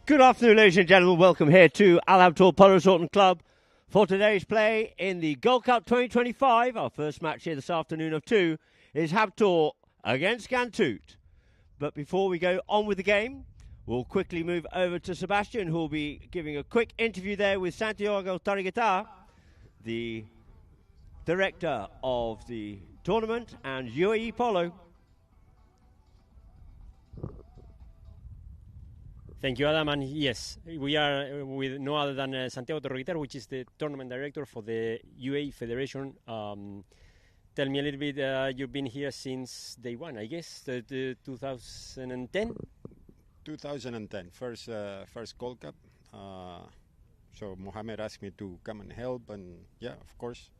Good afternoon, ladies and gentlemen. Welcome here to Habtoor Polo Resort and Club for today's play in the Gold Cup 2025. Our first match here this afternoon of two is Habtoor against Gantoot. But before we go on with the game, we'll quickly move over to Sebastian, who will be giving a quick interview there with Santiago Tarigata, the director of the tournament and UAE Polo. Thank you, Adam. And yes, we are with no other than Santiago Torreguitar, which is the tournament director for the UAE Federation. Tell me a little bit, you've been here since day one, I guess, the 2010? 2010, first Gold Cup. So Mohamed asked me to come and help, and yeah, of course.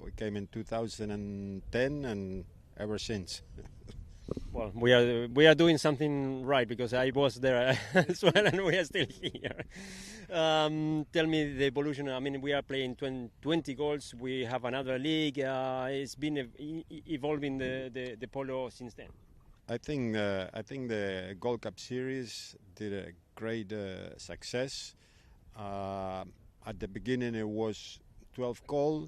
We came in 2010 and ever since. Well, we are doing something right because I was there as well, and we are still here. Tell me the evolution. I mean, we are playing 20 goals. We have another league. It's been evolving the polo since then. I think the Gold Cup series did a great success. At the beginning, it was 12 goal.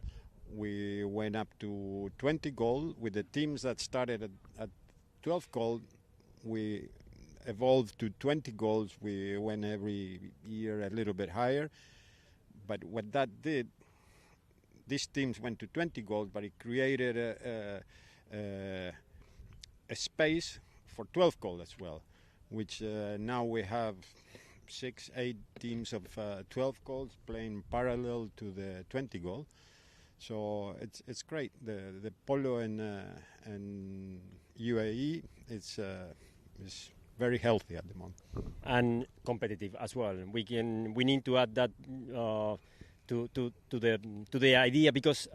We went up to 20 goal with the teams that started at 12 goals. We evolved to 20 goals. We went every year a little bit higher. But what that did, these teams went to 20 goals, but it created a space for 12 goals as well, which now we have 6-8 teams of 12 goals playing parallel to the 20 goal. So it's great. The polo and UAE is very healthy at the moment and competitive as well. We need to add that to the idea because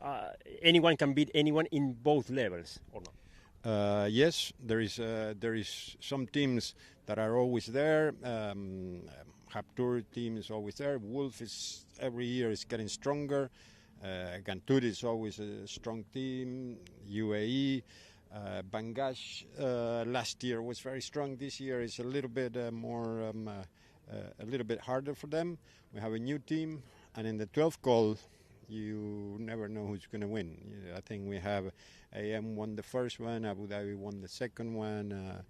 anyone can beat anyone in both levels, or not? Yes, there is some teams that are always there. Habtoor team is always there. Wolf is every year is getting stronger. Gantoot is always a strong team. UAE, Bangash last year was very strong. This year is a little bit a little bit harder for them. We have a new team, and in the 12th goal, you never know who's going to win. I think we have AM won the first one, Abu Dhabi won the second one.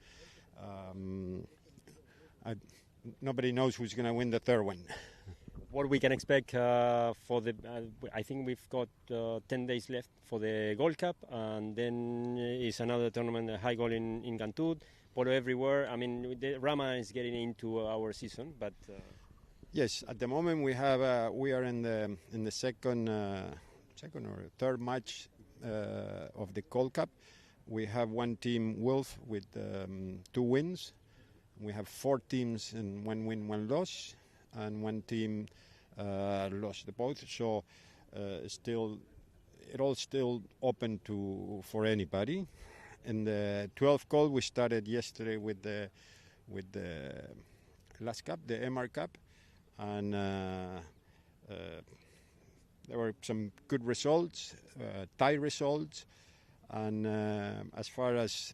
Nobody knows who's going to win the third one. What we can expect for the, I think we've got 10 days left for the Gold Cup, and then is another tournament, a high goal in Gantoot, polo everywhere. I mean, the Rama is getting into our season, but yes, at the moment we are in the second or third match of the Gold Cup. We have one team, Wolf, with 2 wins. We have 4 teams and 1 win, 1 loss. And one team lost the both, so it all still open for anybody. In the 12th goal, we started yesterday with the last cup, the MR Cup, and there were some good results, tie results, and as far as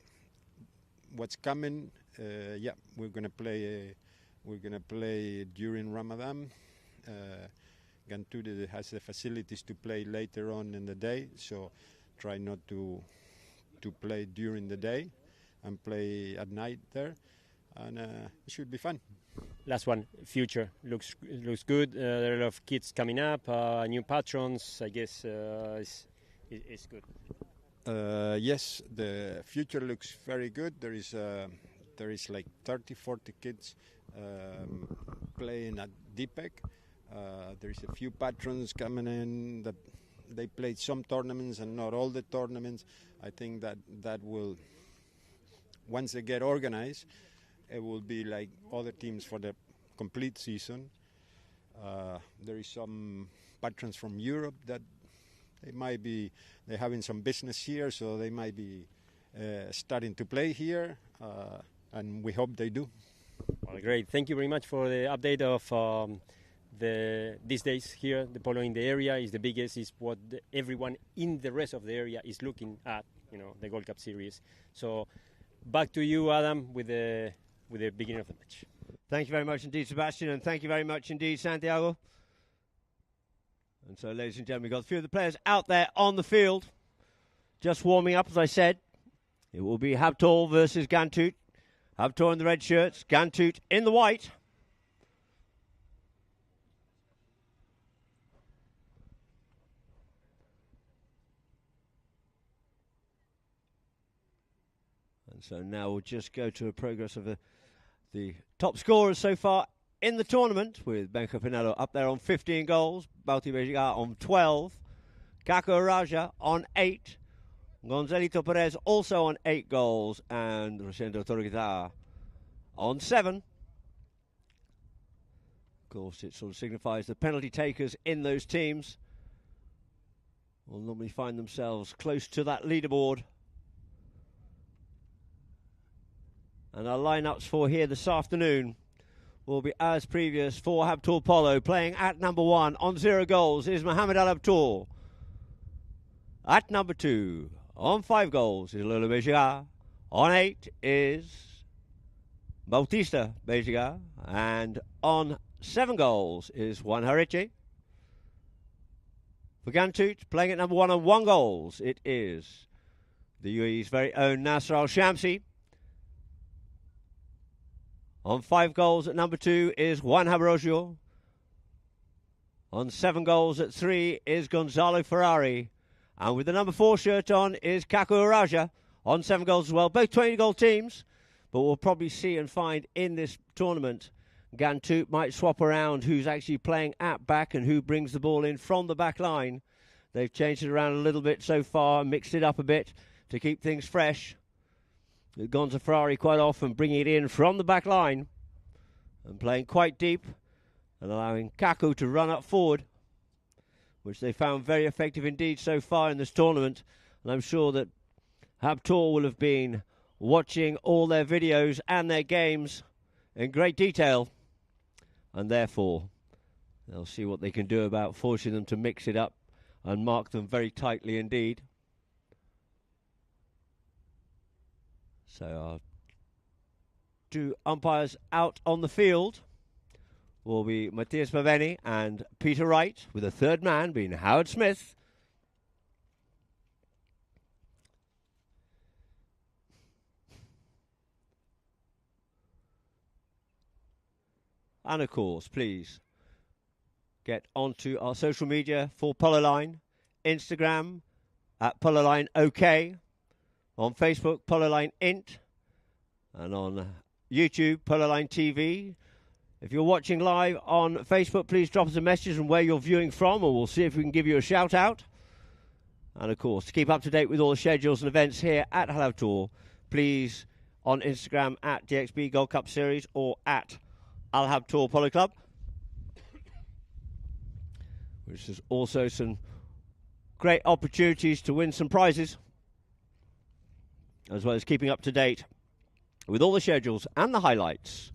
what's coming, we're gonna play. We're going to play during Ramadan. Gantoot has the facilities to play later on in the day, so try not to play during the day and play at night there, and it should be fun. Last one, future looks good. There are a lot of kids coming up, new patrons. I guess it's good. Yes, the future looks very good. There is like 30-40 kids playing at DPEC. There's a few patrons coming in that they played some tournaments and not all the tournaments. I think that will, once they get organized, it will be like other teams for the complete season. There is some patrons from Europe that they're having some business here, so they might be starting to play here, and we hope they do. Well, great. Thank you very much for the update of these days here. The polo in the area is the biggest, is what everyone in the rest of the area is looking at, the Gold Cup series. So back to you, Adam, with the beginning of the match. Thank you very much indeed, Sebastian, and thank you very much indeed, Santiago. And so, ladies and gentlemen, we've got a few of the players out there on the field, just warming up, as I said. It will be Habtoor versus Gantut. Habtoor in the red shirts, Gantut in the white. And so now we'll just go to a progress of the top scorers so far in the tournament, with Benko Pinello up there on 15 goals, Bauti Bejiga on 12, Kako Raja on 8, Gonzalito Perez also on 8 goals, and Rosendo Torguita on 7. Of course, it sort of signifies the penalty takers in those teams will normally find themselves close to that leaderboard. And our lineups for here this afternoon will be as previous for Habtoor Polo. Playing at number 1 on 0 goals is Mohamed Al Habtoor. At number 2 on 5 goals is Lolo Bejiga. On 8 is Bautista Bejiga. And on 7 goals is Juan Hariche. For Gantut, playing at number 1 on 1 goals, it is the UAE's very own Nasser Al Shamsi. On 5 goals at number 2 is Juan Habrosio. On 7 goals at 3 is Gonzalo Ferrari. And with the number 4 shirt on is Kako Raja on 7 goals as well. Both 20-goal teams, but we'll probably see and find in this tournament Gantut might swap around who's actually playing at back and who brings the ball in from the back line. They've changed it around a little bit so far, mixed it up a bit to keep things fresh. Gonza Ferrari quite often bringing it in from the back line and playing quite deep and allowing Kako to run up forward, which they found very effective indeed so far in this tournament. And I'm sure that Habtoor will have been watching all their videos and their games in great detail, and therefore they'll see what they can do about forcing them to mix it up and mark them very tightly indeed. So our 2 umpires out on the field will be Matthias Paveni and Peter Wright, with a third man being Howard Smith. And of course, please get onto our social media for Polo Line. Instagram at Polo Line OK. On Facebook, Polo Line Int. And on YouTube, Polo Line TV. If you're watching live on Facebook, please drop us a message on where you're viewing from, and we'll see if we can give you a shout out. And of course, to keep up to date with all the schedules and events here at Habtoor, please on Instagram at DXB Gold Cup Series or at Al Habtoor Polo Club, which is also some great opportunities to win some prizes, as well as keeping up to date with all the schedules and the highlights.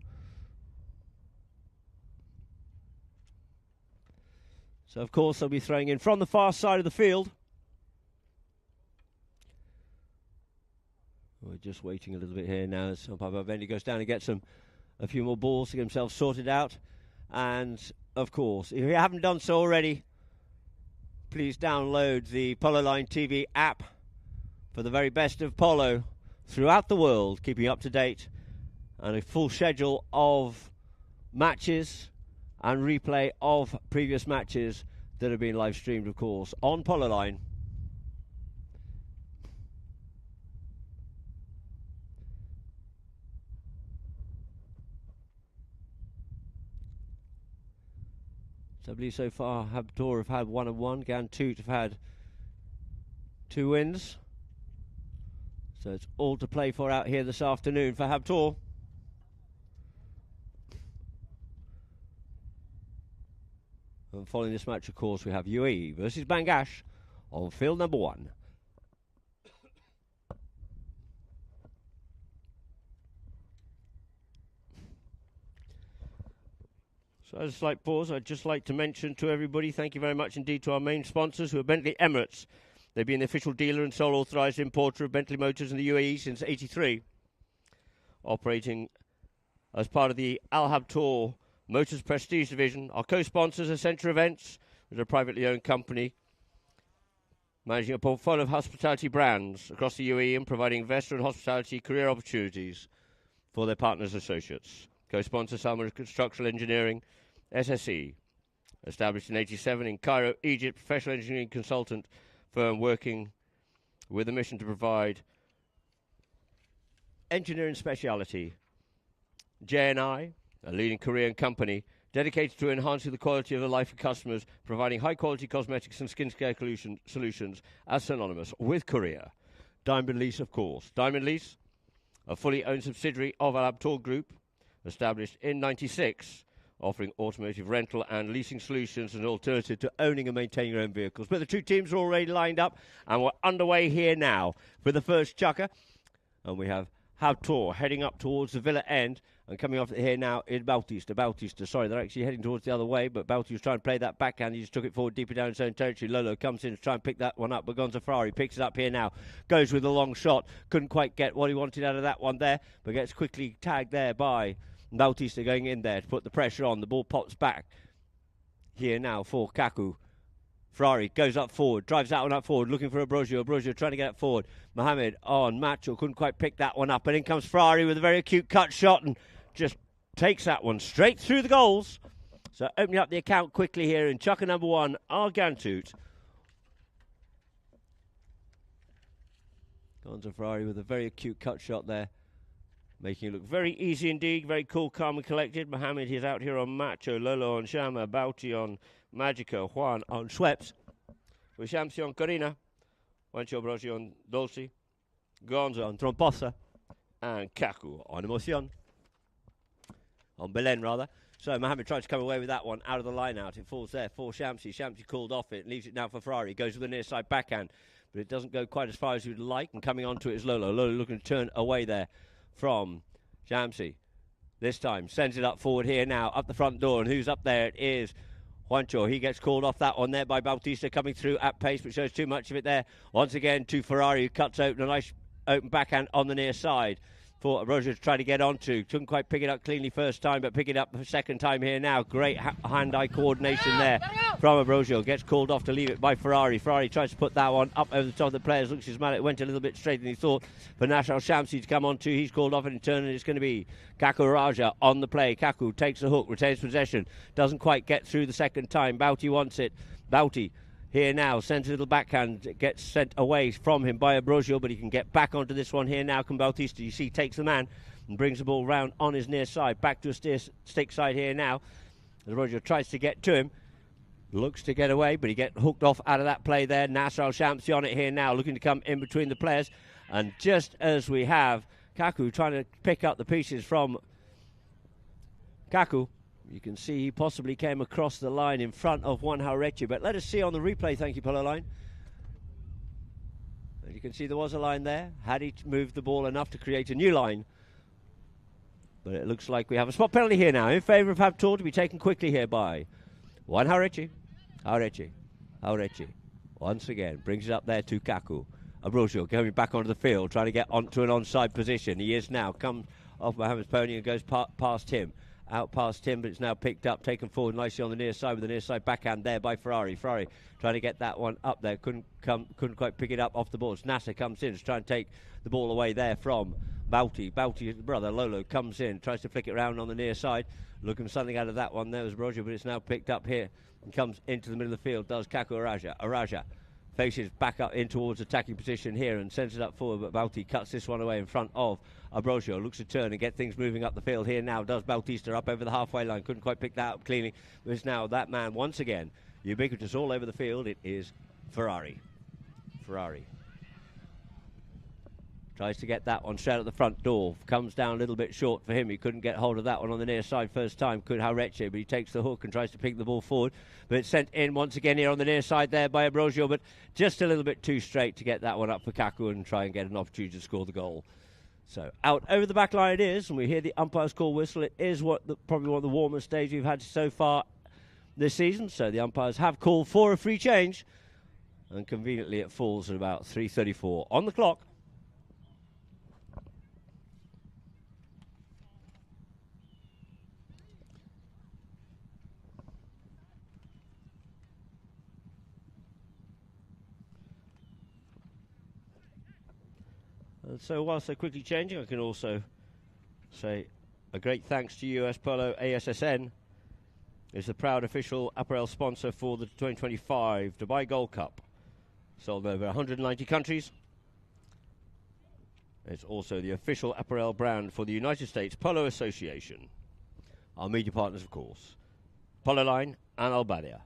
So, of course, they'll be throwing in from the far side of the field. We're just waiting a little bit here now as Papa Vendi goes down and gets a few more balls to get himself sorted out. And, of course, if you haven't done so already, please download the Polo Line TV app for the very best of polo throughout the world, keeping up to date, and a full schedule of matches and replay of previous matches that have been live streamed, of course, on Polo Line. So I believe so far Habtoor have had 1 and 1, Gantut have had 2 wins. So it's all to play for out here this afternoon for Habtoor. And following this match, of course, we have UAE versus Bangladesh on field number 1. So as a slight pause, I'd just like to mention to everybody, thank you very much indeed to our main sponsors, who are Bentley Emirates. They've been the official dealer and sole authorised importer of Bentley motors in the UAE since '83, operating as part of the Al Habtoor Motors Prestige Division. Our co-sponsors are Centre Events, which is a privately owned company managing a portfolio of hospitality brands across the UAE and providing investor and hospitality career opportunities for their partners and associates. Co-sponsor Salman Structural Engineering, SSE, established in 1987 in Cairo, Egypt, professional engineering consultant firm working with a mission to provide engineering speciality. J&I, a leading Korean company dedicated to enhancing the quality of the life of customers, providing high-quality cosmetics and skincare solutions as synonymous with Korea. Diamond Lease, of course. Diamond Lease, a fully owned subsidiary of Al Habtoor Group, established in 1996, offering automotive rental and leasing solutions as an alternative to owning and maintaining your own vehicles. But the two teams are already lined up, and we're underway here now with the first chukker. And we have Habtoor heading up towards the Villa end, and coming off here now is Bautista. Sorry, they're actually heading towards the other way, but Bautista's trying to play that backhand. He just took it forward deeper down his own territory. Lolo comes in to try and pick that one up, but Gonza Ferrari picks it up here now. Goes with a long shot. Couldn't quite get what he wanted out of that one there, but gets quickly tagged there by Bautista going in there to put the pressure on. The ball pops back here now for Kaku. Ferrari goes up forward, drives that one up forward, looking for Abrogio. Abrogio trying to get it forward. Mohamed on Macho, couldn't quite pick that one up. And in comes Ferrari with a very acute cut shot and just takes that one straight through the goals. So opening up the account quickly here in chukker number one, Argentut. Gonza Ferrari with a very acute cut shot there, making it look very easy indeed, very cool, calm and collected. Mohamed is out here on Macho, Lolo on Shama, Bauti on Magica, Juan on Schweppes, with Shamsi on Corina, Juancho Brogi on Dolce, Gonza on Tromposa, and Kaku on Emoción. On Belen, rather. So Mohamed tries to come away with that one out of the line out. It falls there for Shamsi. Shamsi called off it, leaves it now for Ferrari. Goes with the near side backhand, but it doesn't go quite as far as you'd like. And coming onto it is Lolo. Lolo looking to turn away there from Shamsi. This time sends it up forward here now, up the front door. And who's up there? It is Juancho. He gets called off that one there by Bautista, coming through at pace, but shows too much of it there. Once again to Ferrari, who cuts open a nice open backhand on the near side for Roger to try to get onto. Couldn't quite pick it up cleanly first time, but pick it up the second time here now. Great hand-eye coordination there from Abrogio. Gets called off to leave it by Ferrari. Ferrari tries to put that one up over the top of the players. Looks as it went a little bit straighter than he thought for National Shamsi to come on to. He's called off in turn, and it's going to be Kaku Raja on the play. Kaku takes the hook, retains possession. Doesn't quite get through the second time. Bauti wants it. Bauti here now, sends a little backhand, gets sent away from him by Abrogio, but he can get back onto this one here now. Can Bautista, you see, takes the man and brings the ball round on his near side. Back to a stick side here now. Abrogio tries to get to him. Looks to get away, but he gets hooked off out of that play there. Nasser Al-Shamsi on it here now, looking to come in between the players. And just as we have Kaku trying to pick up the pieces from Kaku, you can see he possibly came across the line in front of Juan Jauretche, but let us see on the replay, thank you, Polo line. And you can see there was a line there. Had he moved the ball enough to create a new line? But it looks like we have a spot penalty here now in favour of Habtoor, to be taken quickly here by Juan Jauretche. Jauretche. Once again, brings it up there to Kaku. Abrogio going back onto the field, trying to get onto an onside position. He is now, comes off Mohamed's pony and goes past him. Out past him, but it's now picked up, taken forward nicely on the near side with the near side backhand there by Ferrari. Ferrari trying to get that one up there, couldn't quite pick it up off the boards. Nasser comes in to try and take the ball away there from Bauti. Bauti's brother Lolo comes in, tries to flick it around on the near side, looking for something out of that one. There was Roger, but it's now picked up here and comes into the middle of the field. Does Kaku Araja. Araja faces back up in towards attacking position here and sends it up forward, but Bauti cuts this one away in front of Abrogio. Looks to turn and get things moving up the field here now. Does Bautista up over the halfway line. Couldn't quite pick that up cleanly. But it's now that man once again, ubiquitous all over the field. It is Ferrari. Ferrari tries to get that one straight at the front door. Comes down a little bit short for him. He couldn't get hold of that one on the near side first time. Could Jauretche, but he takes the hook and tries to pick the ball forward. But it's sent in once again here on the near side there by Abrogio, but just a little bit too straight to get that one up for Kaku and try and get an opportunity to score the goal. So out over the back line it is, and we hear the umpire's call whistle. It is probably one of the warmest days we've had so far this season. So the umpires have called for a free change, and conveniently it falls at about 3:34 on the clock. And so whilst they're quickly changing, I can also say a great thanks to US Polo ASSN is the proud official apparel sponsor for the 2025 Dubai Gold Cup. Sold in over 190 countries. It's also the official apparel brand for the United States Polo Association. Our media partners, of course, Polo Line and Albania.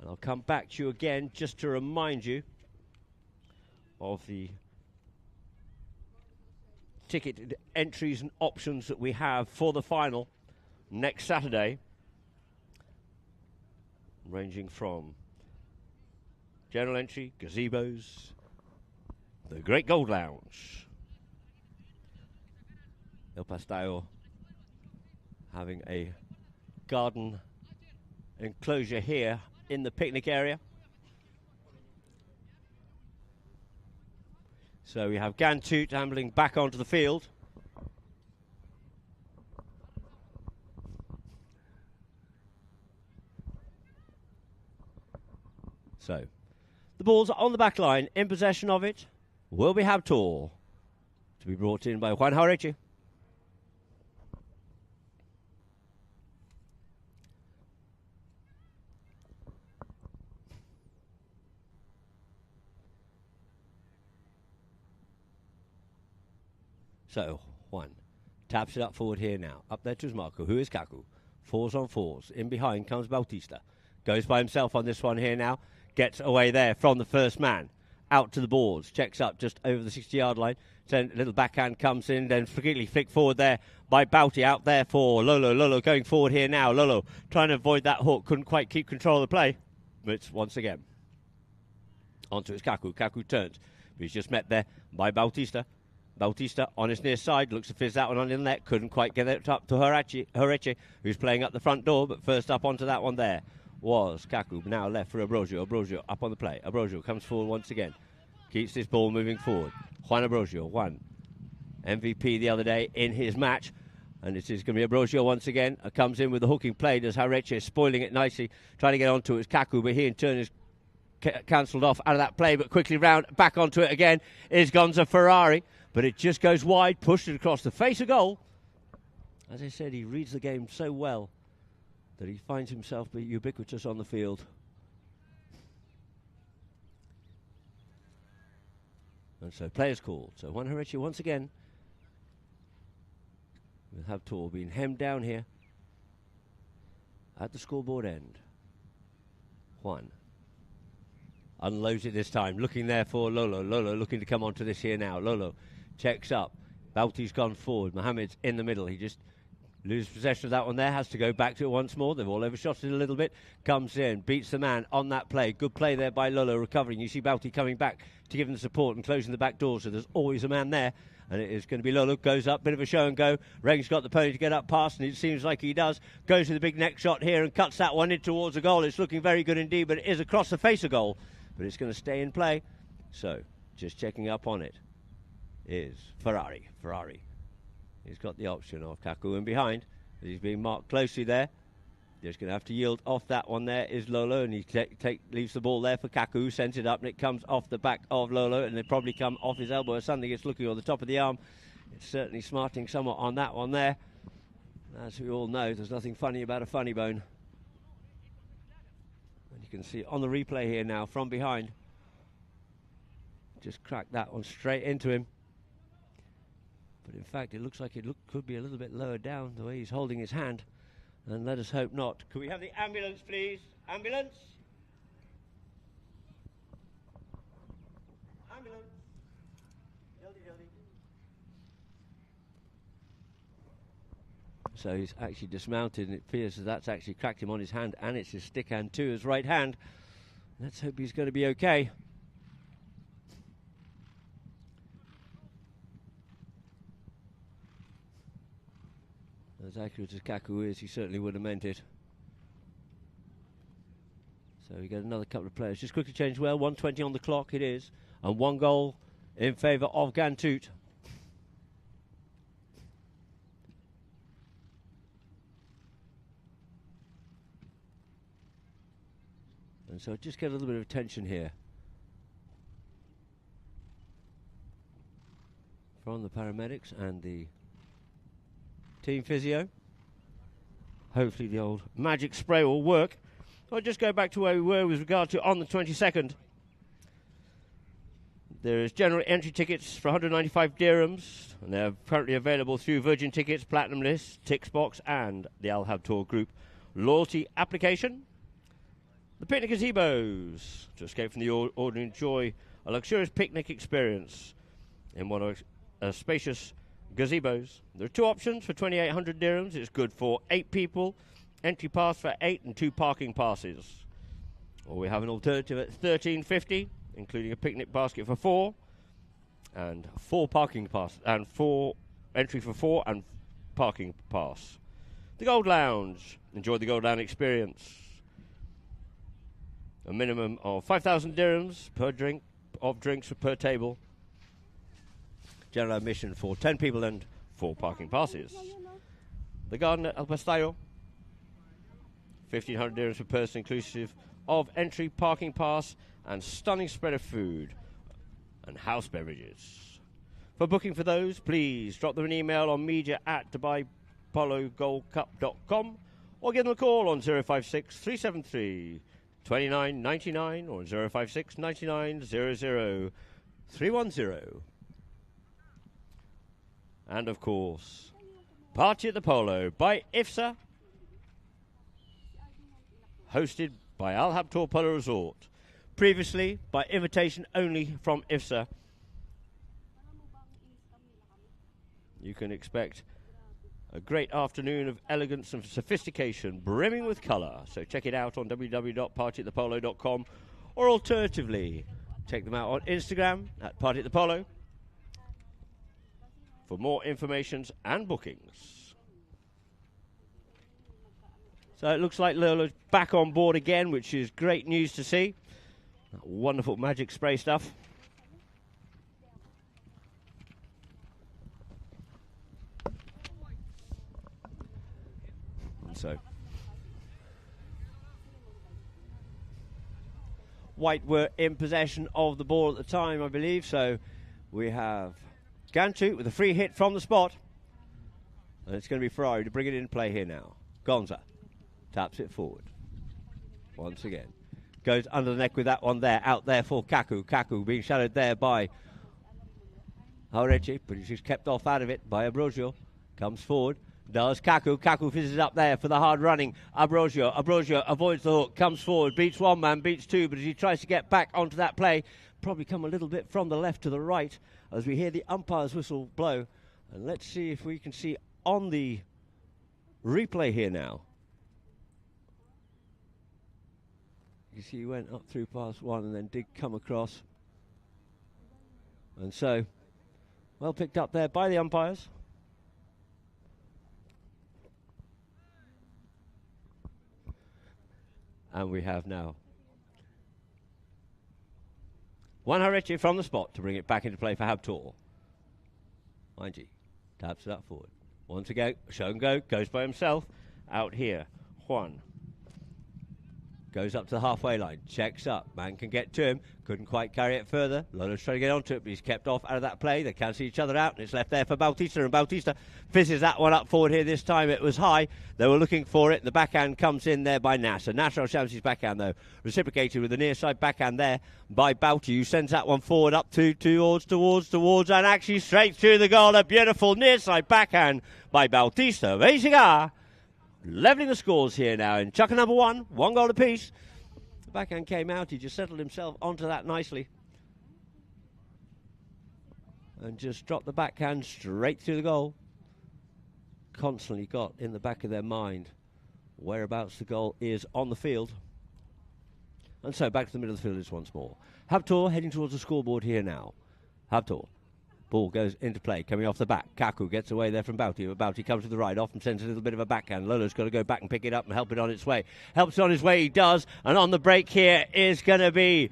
And I'll come back to you again just to remind you of the ticket entries and options that we have for the final next Saturday, ranging from general entry, gazebos, the Great Gold Lounge, El Pastel having a garden enclosure here in the picnic area. So we have Gantut ambling back onto the field. So the ball's on the back line. In possession of it will be Habtoor, to be brought in by Juan Jauretche. So, Juan taps it up forward here now. Up there to his marker, who is Kaku. 4s on 4s. In behind comes Bautista. Goes by himself on this one here now. Gets away there from the first man. Out to the boards. Checks up just over the 60-yard line. Then a little backhand comes in. Then quickly flicked forward there by Bauti. Out there for Lolo. Lolo going forward here now. Lolo trying to avoid that hook. Couldn't quite keep control of the play. But it's once again onto his Kaku. Kaku turns. But he's just met there by Bautista. Bautista on his near side, looks to fizz that one on the net, couldn't quite get it up to Jauretche, who's playing up the front door, but first up onto that one there was Kaku, now left for Ambrosio. Ambrosio up on the play. Ambrosio comes forward once again, keeps this ball moving forward. Juan Ambrosio, won MVP the other day in his match, and it is going to be Ambrosio once again. Comes in with the hooking play, does Jauretche, spoiling it nicely, trying to get onto it. It's Kaku, but he in turn is cancelled off out of that play, but quickly round back onto it again is Gonza Ferrari. But it just goes wide, pushed it across the face of goal. As I said, he reads the game so well that he finds himself ubiquitous on the field. And so players called. So Juan Jauretche once again, with Habtoor being hemmed down here at the scoreboard end. Juan unloads it this time, looking there for Lolo. Lolo looking to come onto this here now. Lolo checks up. Bauti's gone forward. Mohammed's in the middle. He just loses possession of that one there. Has to go back to it once more. They've all overshot it a little bit. Comes in. Beats the man on that play. Good play there by Lolo, recovering. You see Bauti coming back to give him the support and closing the back door. So there's always a man there. And it is going to be Lolo. Goes up. Bit of a show and go. Reng's got the pony to get up past, and it seems like he does. Goes to the big neck shot here and cuts that one in towards the goal. It's looking very good indeed, but it is across the face of goal. But it's going to stay in play. So just checking up on it is Ferrari. He's got the option of Kaku in behind. He's being marked closely there. Just going to have to yield off that one there is Lolo, and he leaves the ball there for Kaku, sends it up, and it comes off the back of Lolo, and it probably come off his elbow or something. It's looking on the top of the arm. It's certainly smarting somewhat on that one there. As we all know, there's nothing funny about a funny bone. And you can see on the replay here now from behind. Just cracked that one straight into him. But in fact, it looks like it could be a little bit lower down the way he's holding his hand. And let us hope not. Could we have the ambulance, please? Ambulance? Ambulance. Jolly. So he's actually dismounted, and it appears that that's actually cracked him on his hand, and it's his stick hand too, his right hand. Let's hope he's going to be okay. As accurate as Kaku is, he certainly would have meant it. So we get another couple of players. Just quickly change well. 1:20 on the clock it is. And one goal in favour of Gantut. And so just get a little bit of attention here. from the paramedics and the team physio. Hopefully the old magic spray will work. I'll just go back to where we were with regard to on the 22nd. There is general entry tickets for 195 dirhams, and they're currently available through Virgin Tickets, Platinum List, Tixbox, and the Al Habtoor Group loyalty application. The picnic gazebos, to escape from the ordinary, enjoy a luxurious picnic experience in one of spacious gazebos. There are two options for 2,800 dirhams. It's good for 8 people, entry pass for 8 and 2 parking passes. Or we have an alternative at 1,350, including a picnic basket for 4 and 4 parking pass and 4 entry for 4 and parking pass. The Gold Lounge, enjoy the Gold Lounge experience. A minimum of 5,000 dirhams per drink of drinks per table. General admission for 10 people and 4 parking passes. The Garden at El Pastayo, 1,500 dirhams per person, inclusive of entry, parking pass, and stunning spread of food and house beverages. For booking for those, please drop them an email on media@DubaiPoloGoldCup.com or give them a call on 056 373 2999 or 056 99 00 310. And of course, Party at the Polo by IFSA, hosted by Al Habtoor Polo Resort. Previously, by invitation only from IFSA. You can expect a great afternoon of elegance and sophistication, brimming with colour. So check it out on www.partyatthepolo.com, or alternatively, check them out on Instagram at Party at the Polo for more information and bookings. So it looks like Lola's back on board again, which is great news to see. That wonderful magic spray stuff. And so White were in possession of the ball at the time, I believe. So we have Gantu with a free hit from the spot. And it's going to be Ferrari to bring it in play here now. Gonza taps it forward. Once again. Goes under the neck with that one there. Out there for Kaku. Kaku being shadowed there by Haurechi, but he's kept off out of it by Abrogio. Comes forward. Does Kaku. Kaku fizzes up there for the hard running Abrogio. Abrogio avoids the hook. Comes forward. Beats one man. Beats two. But as he tries to get back onto that play, probably come a little bit from the left to the right as we hear the umpire's whistle blow. And let's see if we can see on the replay here now. You see he went up through past one and then did come across. And so, well picked up there by the umpires. And we have now Juan Hareche from the spot to bring it back into play for Habtoor. Mind taps it up forward. One to go, show and go, goes by himself. Out here, Juan. Goes up to the halfway line, checks up, man can get to him, couldn't quite carry it further. Lolo's trying to get onto it, but he's kept off out of that play. They cancel each other out, and it's left there for Bautista, and Bautista fizzes that one up forward here. This time it was high. They were looking for it. The backhand comes in there by Nasser. Nasser Shamsi's backhand, though, reciprocated with the near side backhand there by Bauti, who sends that one forward up towards, and actually straight through the goal. A beautiful near side backhand by Bautista. Veziga levelling the scores here now in chucker number 1 goal apiece. The backhand came out, he just settled himself onto that nicely and just dropped the backhand straight through the goal. Constantly got in the back of their mind whereabouts the goal is on the field. And so back to the middle of the field is once more. Habtoor heading towards the scoreboard here now. Habtoor. Ball goes into play, coming off the back. Kaku gets away there from Bauti, but Bauti comes to the right, off and sends a little bit of a backhand. Lolo's got to go back and pick it up and help it on its way. Helps it on his way, he does. And on the break here is going to be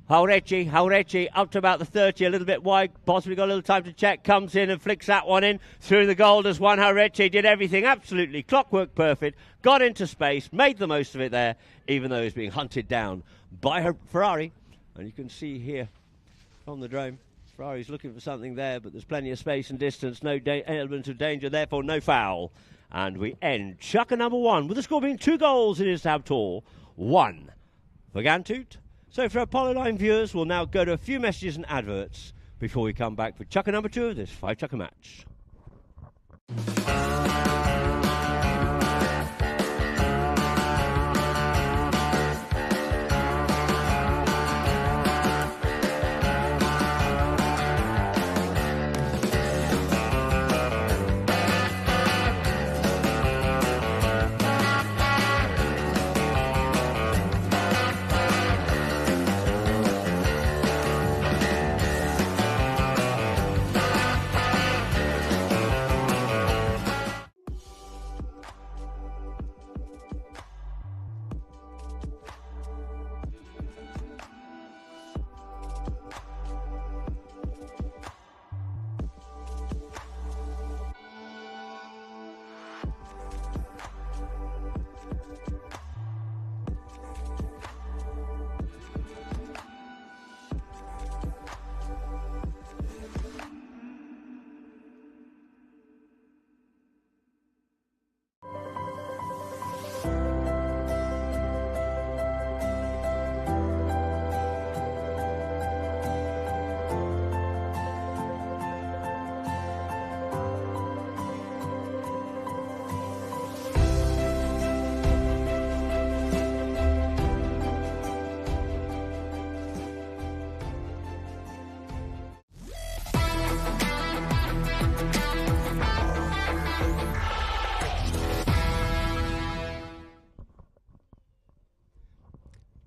Haurechi. Haurechi up to about the 30, a little bit wide. Possibly got a little time to check. Comes in and flicks that one in through the goal. As Juan Haurechi did everything absolutely clockwork perfect. Got into space, made the most of it there, even though he's being hunted down by Ferrari. And you can see here from the drone Ferrari's looking for something there, but there's plenty of space and distance, no element of danger, therefore no foul. And we end Chukker number 1 with the score being 2 goals. It is Habtoor, 1 for Gantut. So for our Polo Line viewers, we'll now go to a few messages and adverts before we come back for Chukker number 2 of this 5 Chukker match.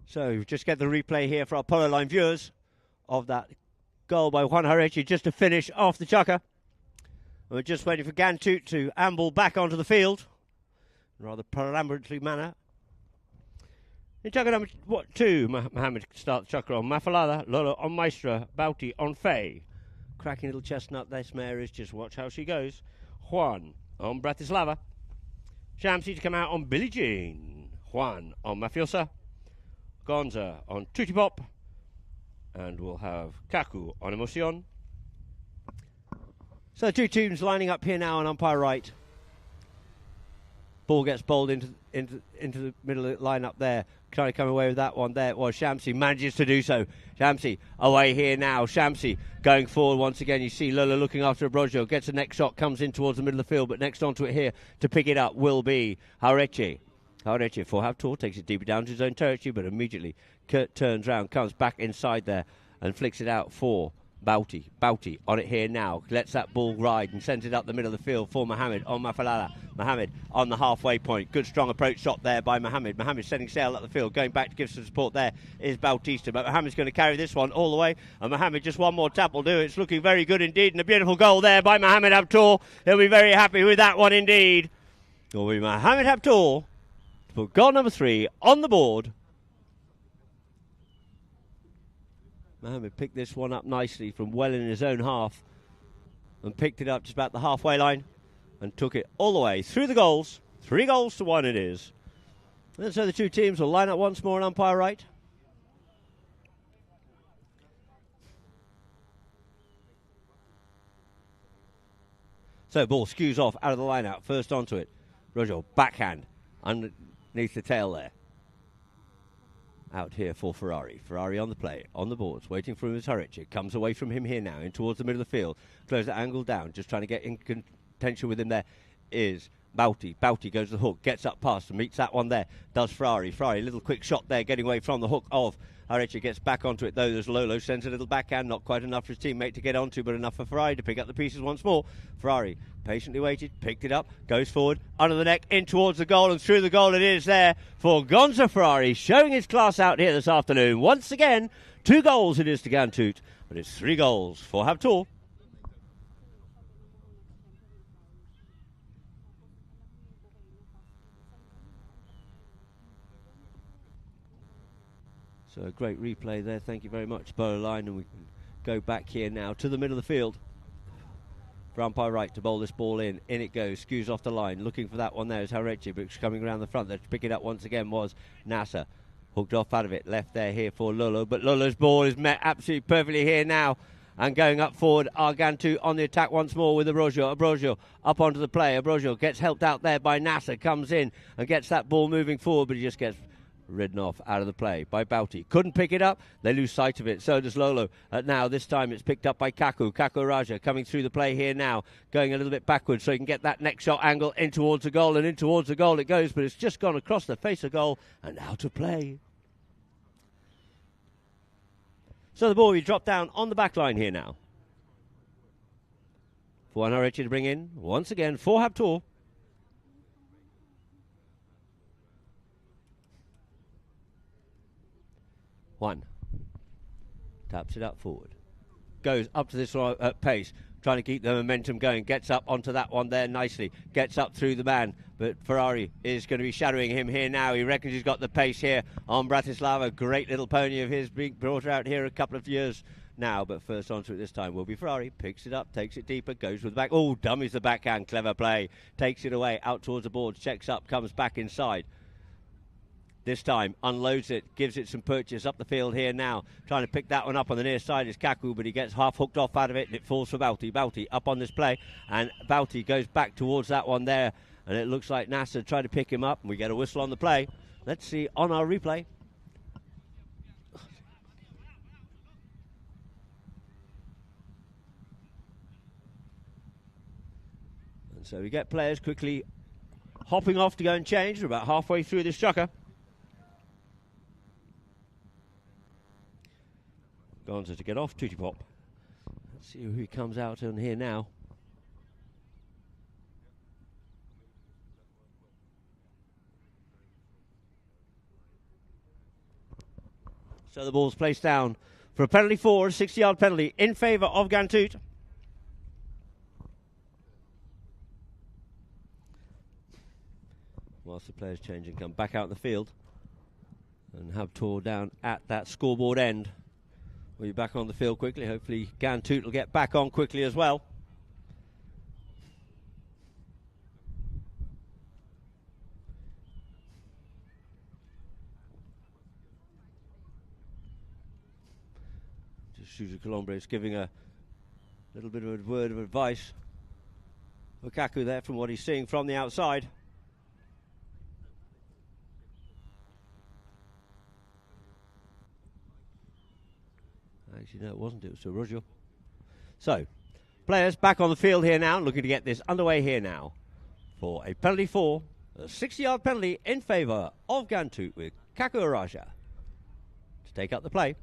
So just get the replay here for our Polo Line viewers of that goal by Juan Harechi just to finish off the Chukker. We're just waiting for Gantut to amble back onto the field in a rather perambulatory manner. In Chukker number 2, Mohammed starts the Chukker on Mafalada, Lolo on Maestra, Bauti on Faye. Cracking little chestnut this mare is, just watch how she goes. Juan on Bratislava. Shamsi to come out on Billie Jean. Juan on Mafiosa. Gonza on Tutti Pop, and we'll have Kaku on Emotion. So 2 teams lining up here now on umpire right. Ball gets bowled into the middle of the line up there. Trying to come away with that one there. It was Shamsi, manages to do so. Shamsi away here now. Shamsi going forward once again. You see Lola looking after Abrojo. Gets the next shot, comes in towards the middle of the field, but next onto it here to pick it up will be Harechi. Harechi for Habtoor, takes it deeper down to his own territory, but immediately turns round, comes back inside there and flicks it out for Bauti. Bauti on it here now, lets that ball ride and sends it up the middle of the field for Mohammed on Mafalala. Mohammed on the halfway point. Good strong approach shot there by Mohammed. Mohammed setting sail up the field, going back to give some support there is Bautista, but Mohammed's going to carry this one all the way, and Mohammed just one more tap will do. It's looking very good indeed, and a beautiful goal there by Mohammed Habtoor. He'll be very happy with that one indeed. It will be Mohammed Habtoor for goal number 3 on the board. Mohammed picked this one up nicely from well in his own half and picked it up just about the halfway line and took it all the way through the goals. 3 goals to 1 it is. And so the 2 teams will line up once more on umpire right. So ball skews off out of the line out. First onto it. Rojo, backhand underneath the tail there. Out here for Ferrari. Ferrari on the play, on the boards, waiting for him as Harechi. Comes away from him here now, in towards the middle of the field. Close the angle down, just trying to get in contention with him there is Bauti. Bauti goes to the hook, gets up past and meets that one there. Does Ferrari. Ferrari, little quick shot there, getting away from the hook of Harechi. Gets back onto it though. There's Lolo, sends a little backhand, not quite enough for his teammate to get onto, but enough for Ferrari to pick up the pieces once more. Ferrari patiently waited, picked it up, goes forward, under the neck, in towards the goal, and through the goal it is there for Gonza Ferrari, showing his class out here this afternoon. Once again, 2 goals it is to Gantut, but it's 3 goals for Habtoor. So a great replay there, thank you very much, Polo Line, and we can go back here now to the middle of the field. For umpire right to bowl this ball in. In it goes, skews off the line. Looking for that one there is Harechi, but coming around the front there to pick it up once again was Nasser. Hooked off out of it, left there here for Lolo, but Lolo's ball is met absolutely perfectly here now. And going up forward are Gantoot on the attack once more with Abrogio. Abrogio up onto the play. Abrogio gets helped out there by Nasser, comes in and gets that ball moving forward, but he just gets ridden off out of the play by Bauti. Couldn't pick it up. They lose sight of it. So does Lolo. Now, this time it's picked up by Kaku. Kaku Raja coming through the play here now, going a little bit backwards so he can get that next shot angle in towards the goal, and in towards the goal it goes, but it's just gone across the face of goal and out of play. So the ball will be dropped down on the back line here now. For Harechi to bring in once again for Habtoor. One. Taps it up forward. Goes up to this pace, trying to keep the momentum going. Gets up onto that one there nicely. Gets up through the man, but Ferrari is going to be shadowing him here now. He reckons he's got the pace here on Bratislava. Great little pony of his, being brought out here a couple of years now, but first onto it this time will be Ferrari. Picks it up, takes it deeper, goes with the back. Oh, dummies the backhand. Clever play. Takes it away, out towards the boards, checks up, comes back inside. This time, unloads it, gives it some purchase up the field here now. Trying to pick that one up on the near side is Kaku, but he gets half hooked off out of it, and it falls for Bauti. Bauti up on this play, and Bauti goes back towards that one there, and it looks like Nasser tried to pick him up, and we get a whistle on the play. Let's see on our replay. And so we get players quickly hopping off to go and change. We're about halfway through this chukker. Gonza to get off, Tootie Pop. Let's see who he comes out on here now. So the ball's placed down for a penalty for a 60-yard penalty in favour of Gantoot. Whilst the players change and come back out in the field. And Habtoor down at that scoreboard end. We'll be back on the field quickly. Hopefully Gantoot will get back on quickly as well. Just Suzy Colombre is giving a little bit of a word of advice for Kaku there from what he's seeing from the outside. Actually, no, it wasn't. It was Abrogio. So, players back on the field here now, looking to get this underway here now for a penalty for a 60-yard penalty in favour of Gantoot with Kaku Raja to take up the play.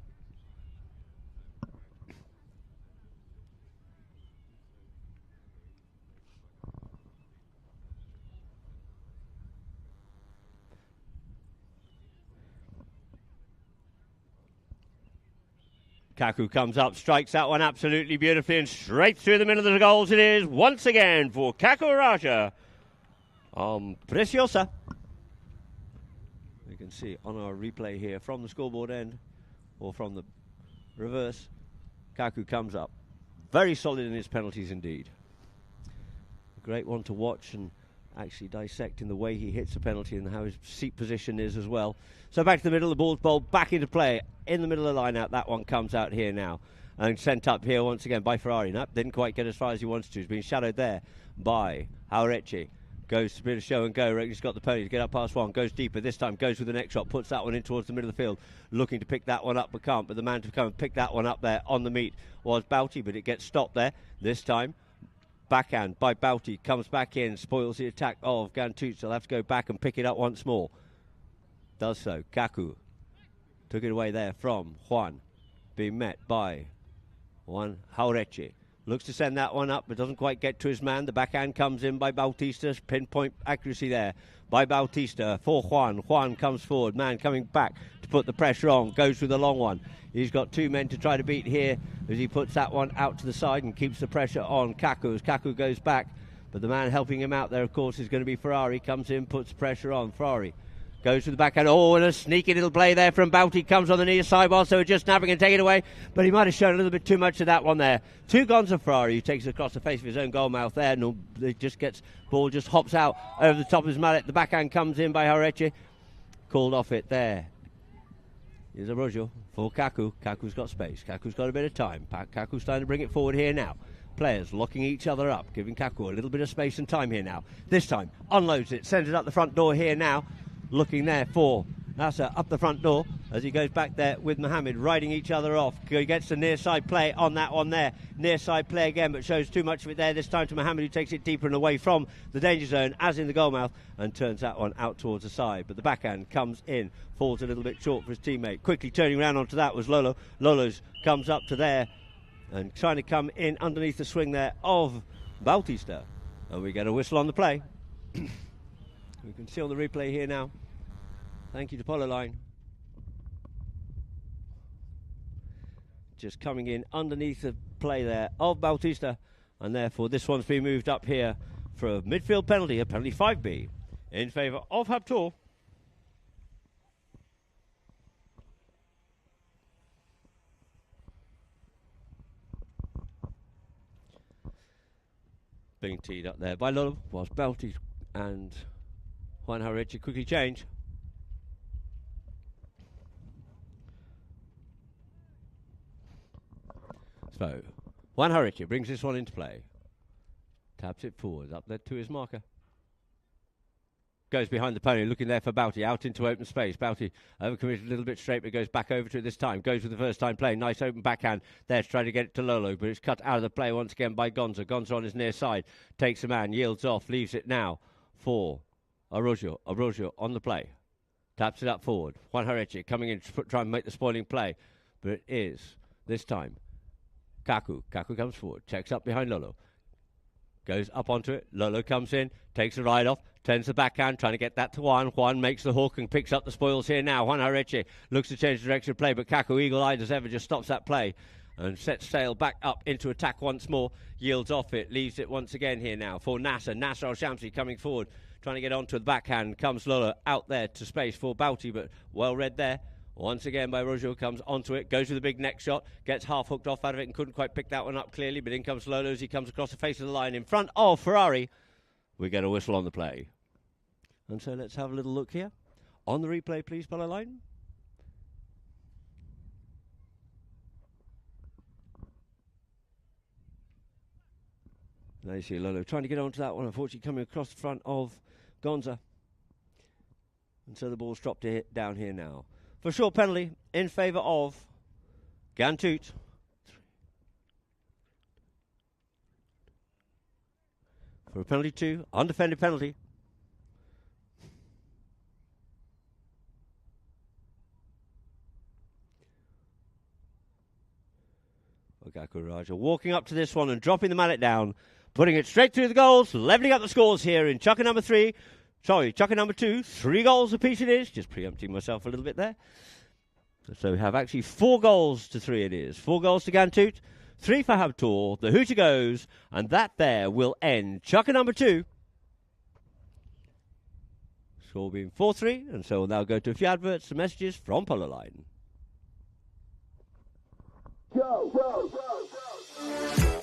Kaku comes up, strikes that one absolutely beautifully, and straight through the middle of the goals it is once again for Kaku Raja. Preciosa. You can see on our replay here from the scoreboard end, or from the reverse, Kaku comes up. Very solid in his penalties indeed. A great one to watch and actually dissecting the way he hits the penalty and how his seat position is as well. So back to the middle, the ball's bowled back into play in the middle of the line out. That one comes out here now and sent up here once again by Ferrari. Nope, didn't quite get as far as he wanted to. He's been shadowed there by Harechi. Goes to a bit of show and go. He's got the pony to get up past one. Goes deeper. This time goes with the next shot. Puts that one in towards the middle of the field. Looking to pick that one up but can't. But the man to come and pick that one up there on the meet was Bauti, but it gets stopped there. This time backhand by Bauti, comes back in, spoils the attack of Gantoot, so they'll have to go back and pick it up once more. Does so. Kaku took it away there from Juan, being met by Juan Harechi. Looks to send that one up, but doesn't quite get to his man. The backhand comes in by Bautista. Pinpoint accuracy there by Bautista for Juan. Juan comes forward. Man coming back to put the pressure on. Goes with the long one. He's got two men to try to beat here as he puts that one out to the side and keeps the pressure on Kaku as Kaku goes back. But the man helping him out there, of course, is going to be Ferrari. Comes in, puts pressure on. Ferrari goes to the backhand. Oh, and a sneaky little play there from Bauti. Comes on the near side while so just snapping and taking it away. But he might have shown a little bit too much of that one there. Two guns of Ferrari, who takes it across the face of his own goal mouth there. No, it just gets, ball just hops out over the top of his mallet. The backhand comes in by Harechi. Called off it there Here's Arroyo for Kaku. Kaku's got space. Kaku's got a bit of time. Kaku's starting to bring it forward here now. Players locking each other up, giving Kaku a little bit of space and time here now. This time, unloads it, sends it up the front door here now. Looking there for Nasser up the front door as he goes back there with Mohammed, riding each other off. He gets the near side play on that one there. Near side play again, but shows too much of it there this time to Mohammed, who takes it deeper and away from the danger zone, as in the goal mouth, and turns that one out towards the side. But the backhand comes in, falls a little bit short for his teammate. Quickly turning around onto that was Lolo. Lolo's comes up to there and trying to come in underneath the swing there of Bautista. And we get a whistle on the play. We can see on the replay here now. Thank you to Polo Line. Just coming in underneath the play there of Bautista, and therefore this one's been moved up here for a midfield penalty, a penalty 5B, in favour of Habtoor. Being teed up there by Lolo, whilst Belty and Juan Harrichi quickly change. So, Juan Harrichi brings this one into play. Taps it forward, up there to his marker. Goes behind the pony, looking there for Bouty, out into open space. Bouty overcommitted a little bit straight, but goes back over to it this time. Goes with the first time play. Nice open backhand there to try to get it to Lolo, but it's cut out of the play once again by Gonza. Gonza on his near side. Takes a man, yields off, leaves it now for Arroyo. Arroyo on the play. Taps it up forward. Juan Harrichi coming in to try and make the spoiling play, but it is, this time, Kaku. Kaku comes forward, checks up behind Lolo. Goes up onto it. Lolo comes in, takes a ride off, turns the backhand, trying to get that to Juan. Juan makes the hook and picks up the spoils here now. Juan Harrichi looks to change the direction of play, but Kaku, eagle-eyed as ever, just stops that play and sets sail back up into attack once more. Yields off it, leaves it once again here now for Nasser. Nasser Al-Shamsi coming forward, trying to get onto the backhand. Comes Lolo out there to space for Bouty, but well read there. Once again by Rojo, comes onto it, goes with a big neck shot, gets half hooked off out of it and couldn't quite pick that one up clearly, but in comes Lolo as he comes across the face of the line in front of Ferrari. We get a whistle on the play. And so let's have a little look here. On the replay, please, Polo Line. Now you see Lolo trying to get onto that one, unfortunately coming across the front of Gonza. And so the ball's dropped down here now. For a short penalty in favour of Gantut. For a penalty 2, undefended penalty. Ogaku Raja walking up to this one and dropping the mallet down, putting it straight through the goals, levelling up the scores here in Chucker number 2. 3 goals apiece it is. Just preempting myself a little bit there. So we have actually 4 goals to 3 it is. 4 goals to Gantut, 3 for Habtoor. The hooter goes, and that there will end Chucker number 2. Score being 4-3, and so we'll now go to a few adverts and messages from Polo Line. Go, go, go, go.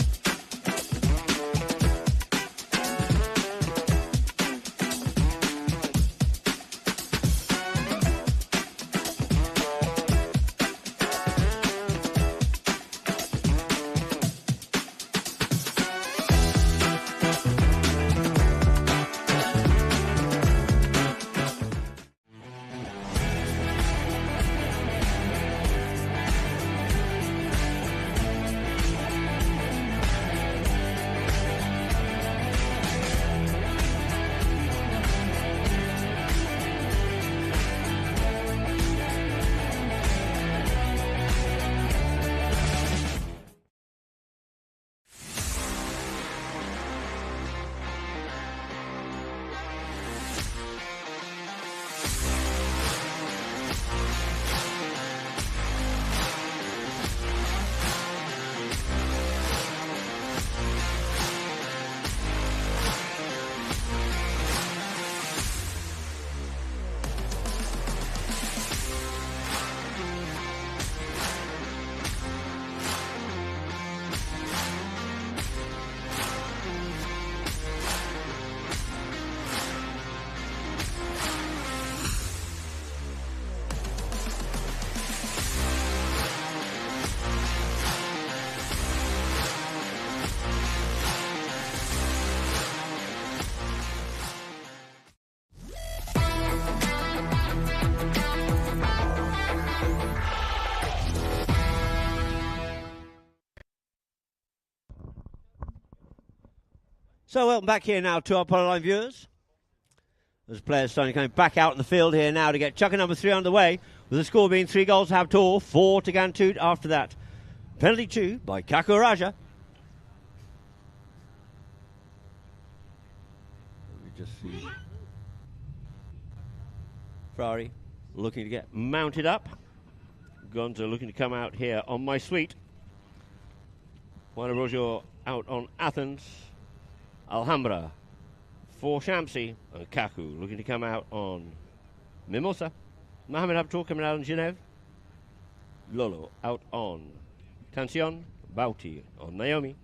So welcome back here now to our Polo Line viewers. There's players starting coming back out in the field here now to get chucker number 3 underway, with the score being 3 goals to Habtoor, 4 to Gantut after that. Penalty 2 by Kaku Raja. Let me just see. Ferrari looking to get mounted up. Gonza looking to come out here on my suite. Juan Rojo out on Athens. Alhambra for Shamsi, and Kaku looking to come out on Mimosa. Mohamed Habtoor coming out on Genève. Lolo out on Tancion. Bauti on Naomi.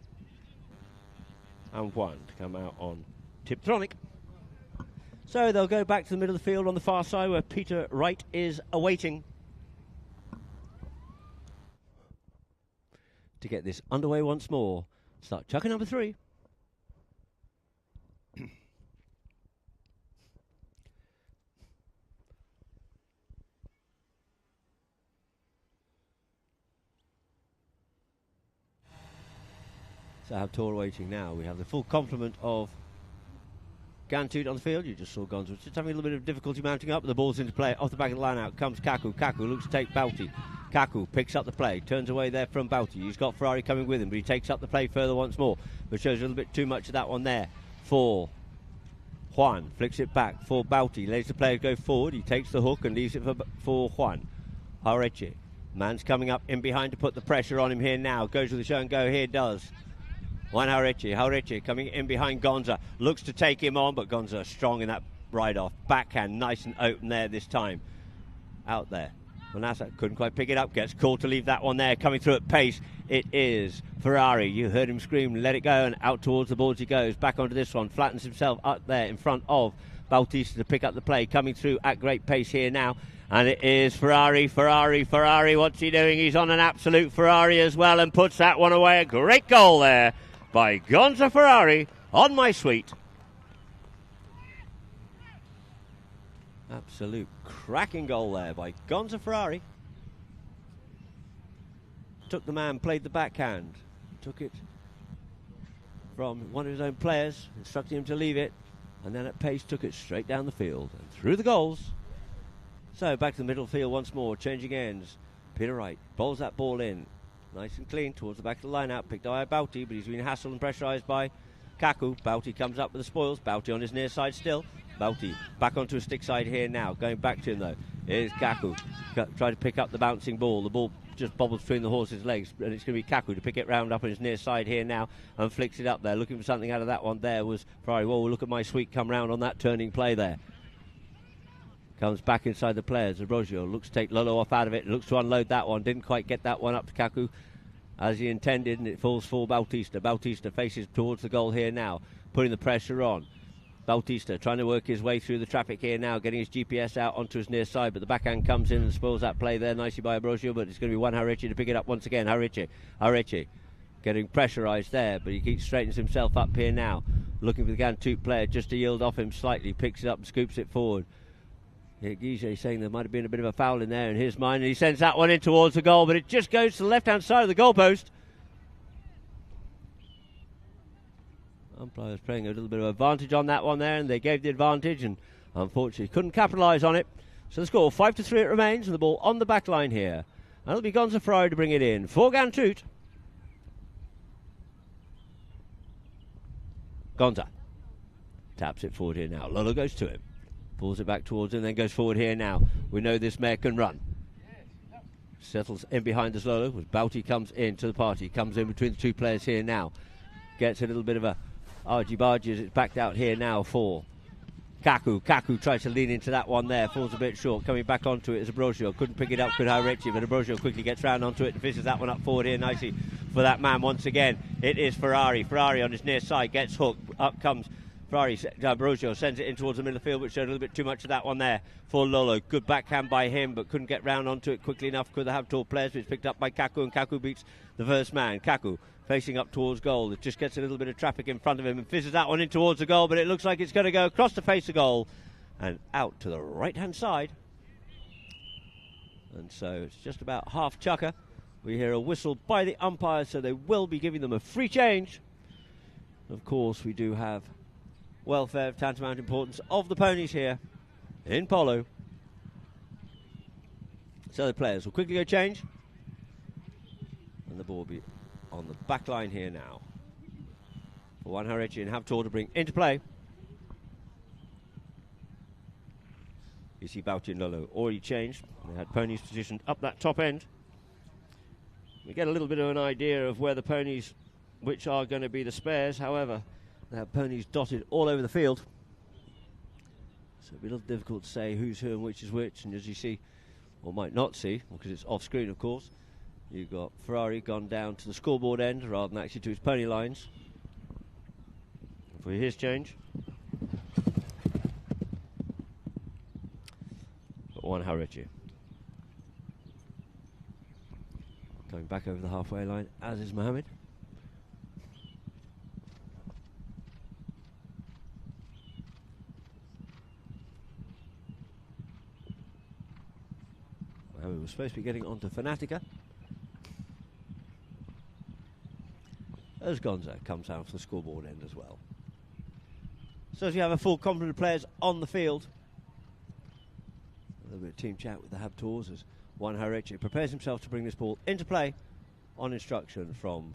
And Juan to come out on Tiptronic. So they'll go back to the middle of the field on the far side where Peter Wright is awaiting to get this underway once more. Start chucker number 3. So Habtoor waiting now. We have the full complement of Gantut on the field. You just saw Gonzo just having a little bit of difficulty mounting up. The ball's into play. Off the back of the line out comes Kaku. Kaku looks to take Bauti. Kaku picks up the play. Turns away there from Bauti. He's got Ferrari coming with him, but he takes up the play further once more. But shows a little bit too much of that one there for Juan. Flicks it back for Bauti. Lets the player go forward. He takes the hook and leaves it for Juan. Hareche. Man's coming up in behind to put the pressure on him here now. Goes with the show and go here, does. Juan Hareche coming in behind Gonza. Looks to take him on, but Gonza strong in that ride-off. Backhand nice and open there this time. Out there. Manassa couldn't quite pick it up. Gets called to leave that one there. Coming through at pace. It is Ferrari. You heard him scream, let it go, and out towards the boards he goes. Back onto this one. Flattens himself up there in front of Bautista to pick up the play. Coming through at great pace here now. And it is Ferrari. What's he doing? He's on an absolute Ferrari as well and puts that one away. A great goal there by Gonza Ferrari on my suite. Absolute cracking goal there by Gonza Ferrari. Took the man, played the backhand. Took it from one of his own players, instructing him to leave it. And then at pace took it straight down the field and through the goals. So back to the middle field once more, changing ends. Peter Wright bowls that ball in. Nice and clean towards the back of the line out. Picked by Bauti, but he's been hassled and pressurised by Kaku. Bauti comes up with the spoils. Bauti on his near side still. Bauti back onto a stick side here now. Going back to him though. Here's Kaku. Trying to pick up the bouncing ball. The ball just bobbles between the horse's legs. And it's going to be Kaku to pick it round up on his near side here now. And flicks it up there. Looking for something out of that one there was Ferrari. Whoa, look at my sweet come round on that turning play there. Comes back inside the players. Ambrosio looks to take Lolo off out of it. Looks to unload that one. Didn't quite get that one up to Kaku as he intended, and it falls for Bautista. Bautista faces towards the goal here now, putting the pressure on. Bautista trying to work his way through the traffic here now, getting his GPS out onto his near side, but the backhand comes in and spoils that play there nicely by Ambrosio, but it's going to be Juan Hareche to pick it up once again. Hareche getting pressurised there, but he keeps straightens himself up here now, looking for the Gantut player just to yield off him slightly, picks it up and scoops it forward. Guige saying there might have been a bit of a foul in there in his mind, and he sends that one in towards the goal, but it just goes to the left-hand side of the goalpost. Umpires playing a little bit of advantage on that one there, and they gave the advantage, and unfortunately couldn't capitalise on it. So the score 5-3 it remains, and the ball on the back line here. And it'll be Gonza Ferrari to bring it in for Gantut. Gonza taps it forward here now. Lolo goes to him. Pulls it back towards him, then goes forward here now. We know this mare can run. Settles in behind the Lolo. As Bauti comes into the party. Comes in between the two players here now. Gets a little bit of a argy-bargy as it's backed out here now for Kaku. Kaku tries to lean into that one there. Falls a bit short. Coming back onto it is Ambrosio. Couldn't pick it up, could Hareche, but Ambrosio quickly gets round onto it and fishes that one up forward here nicely for that man once again. It is Ferrari. Ferrari on his near side gets hooked. Up comes Ferrari. Ambrosio sends it in towards the middle of the field, which showed a little bit too much of that one there for Lolo. Good backhand by him, but couldn't get round onto it quickly enough for the Habtoor players, which picked up by Kaku, and Kaku beats the first man. Kaku facing up towards goal. It just gets a little bit of traffic in front of him and fizzes that one in towards the goal, but it looks like it's going to go across the face of goal and out to the right-hand side. And so it's just about half chucker. We hear a whistle by the umpire, so they will be giving them a free change. Of course, we do have welfare of tantamount importance of the ponies here in Polo. So the players will quickly go change. And the ball will be on the back line here now. For Juan Harichi and Habtoor to bring into play. You see Bauti and Lolo already changed. They had ponies positioned up that top end. We get a little bit of an idea of where the ponies, which are going to be the spares. However, they have ponies dotted all over the field. So it'll be a little difficult to say who's who and which is which. And as you see, or might not see, because it's off screen of course, you've got Ferrari gone down to the scoreboard end rather than actually to his pony lines. For his change. But Juan Harichi. Going back over the halfway line, as is Mohammed. Mohammed was supposed to be getting onto Fanatica. As Gonza comes out for the scoreboard end as well. So as you have a full complement of players on the field, a little bit of team chat with the Habtoors as Juan Harichi prepares himself to bring this ball into play on instruction from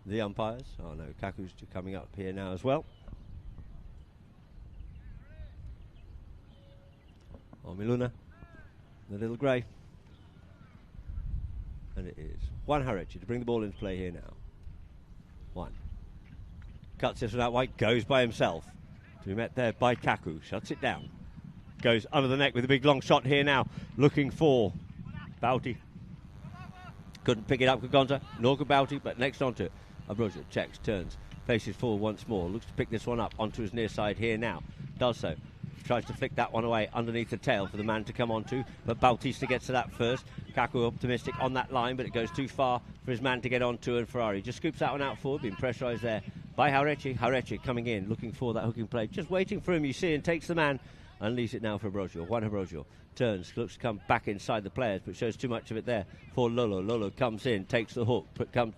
the umpires. Oh no, Kaku's coming up here now as well. Miluna, the little grey. And it is Juan Harichi to bring the ball into play here now. Juan. Cuts this one out wide, goes by himself. To be met there by Kaku, shuts it down. Goes under the neck with a big long shot here now, looking for Bauti. Couldn't pick it up with Gonza, nor could Bauti, but next onto it. Abroja checks, turns, faces forward once more, looks to pick this one up onto his near side here now. Does so. Tries to flick that one away underneath the tail for the man to come onto, but Bautista gets to that first. Kaku optimistic on that line, but it goes too far for his man to get onto, and Ferrari just scoops that one out forward, being pressurised there by Harichi. Harichi coming in, looking for that hooking play, just waiting for him, you see, and takes the man and leaves it now for Ambrosio. Juan Ambrosio turns, looks to come back inside the players, but shows too much of it there for Lolo. Lolo comes in, takes the hook,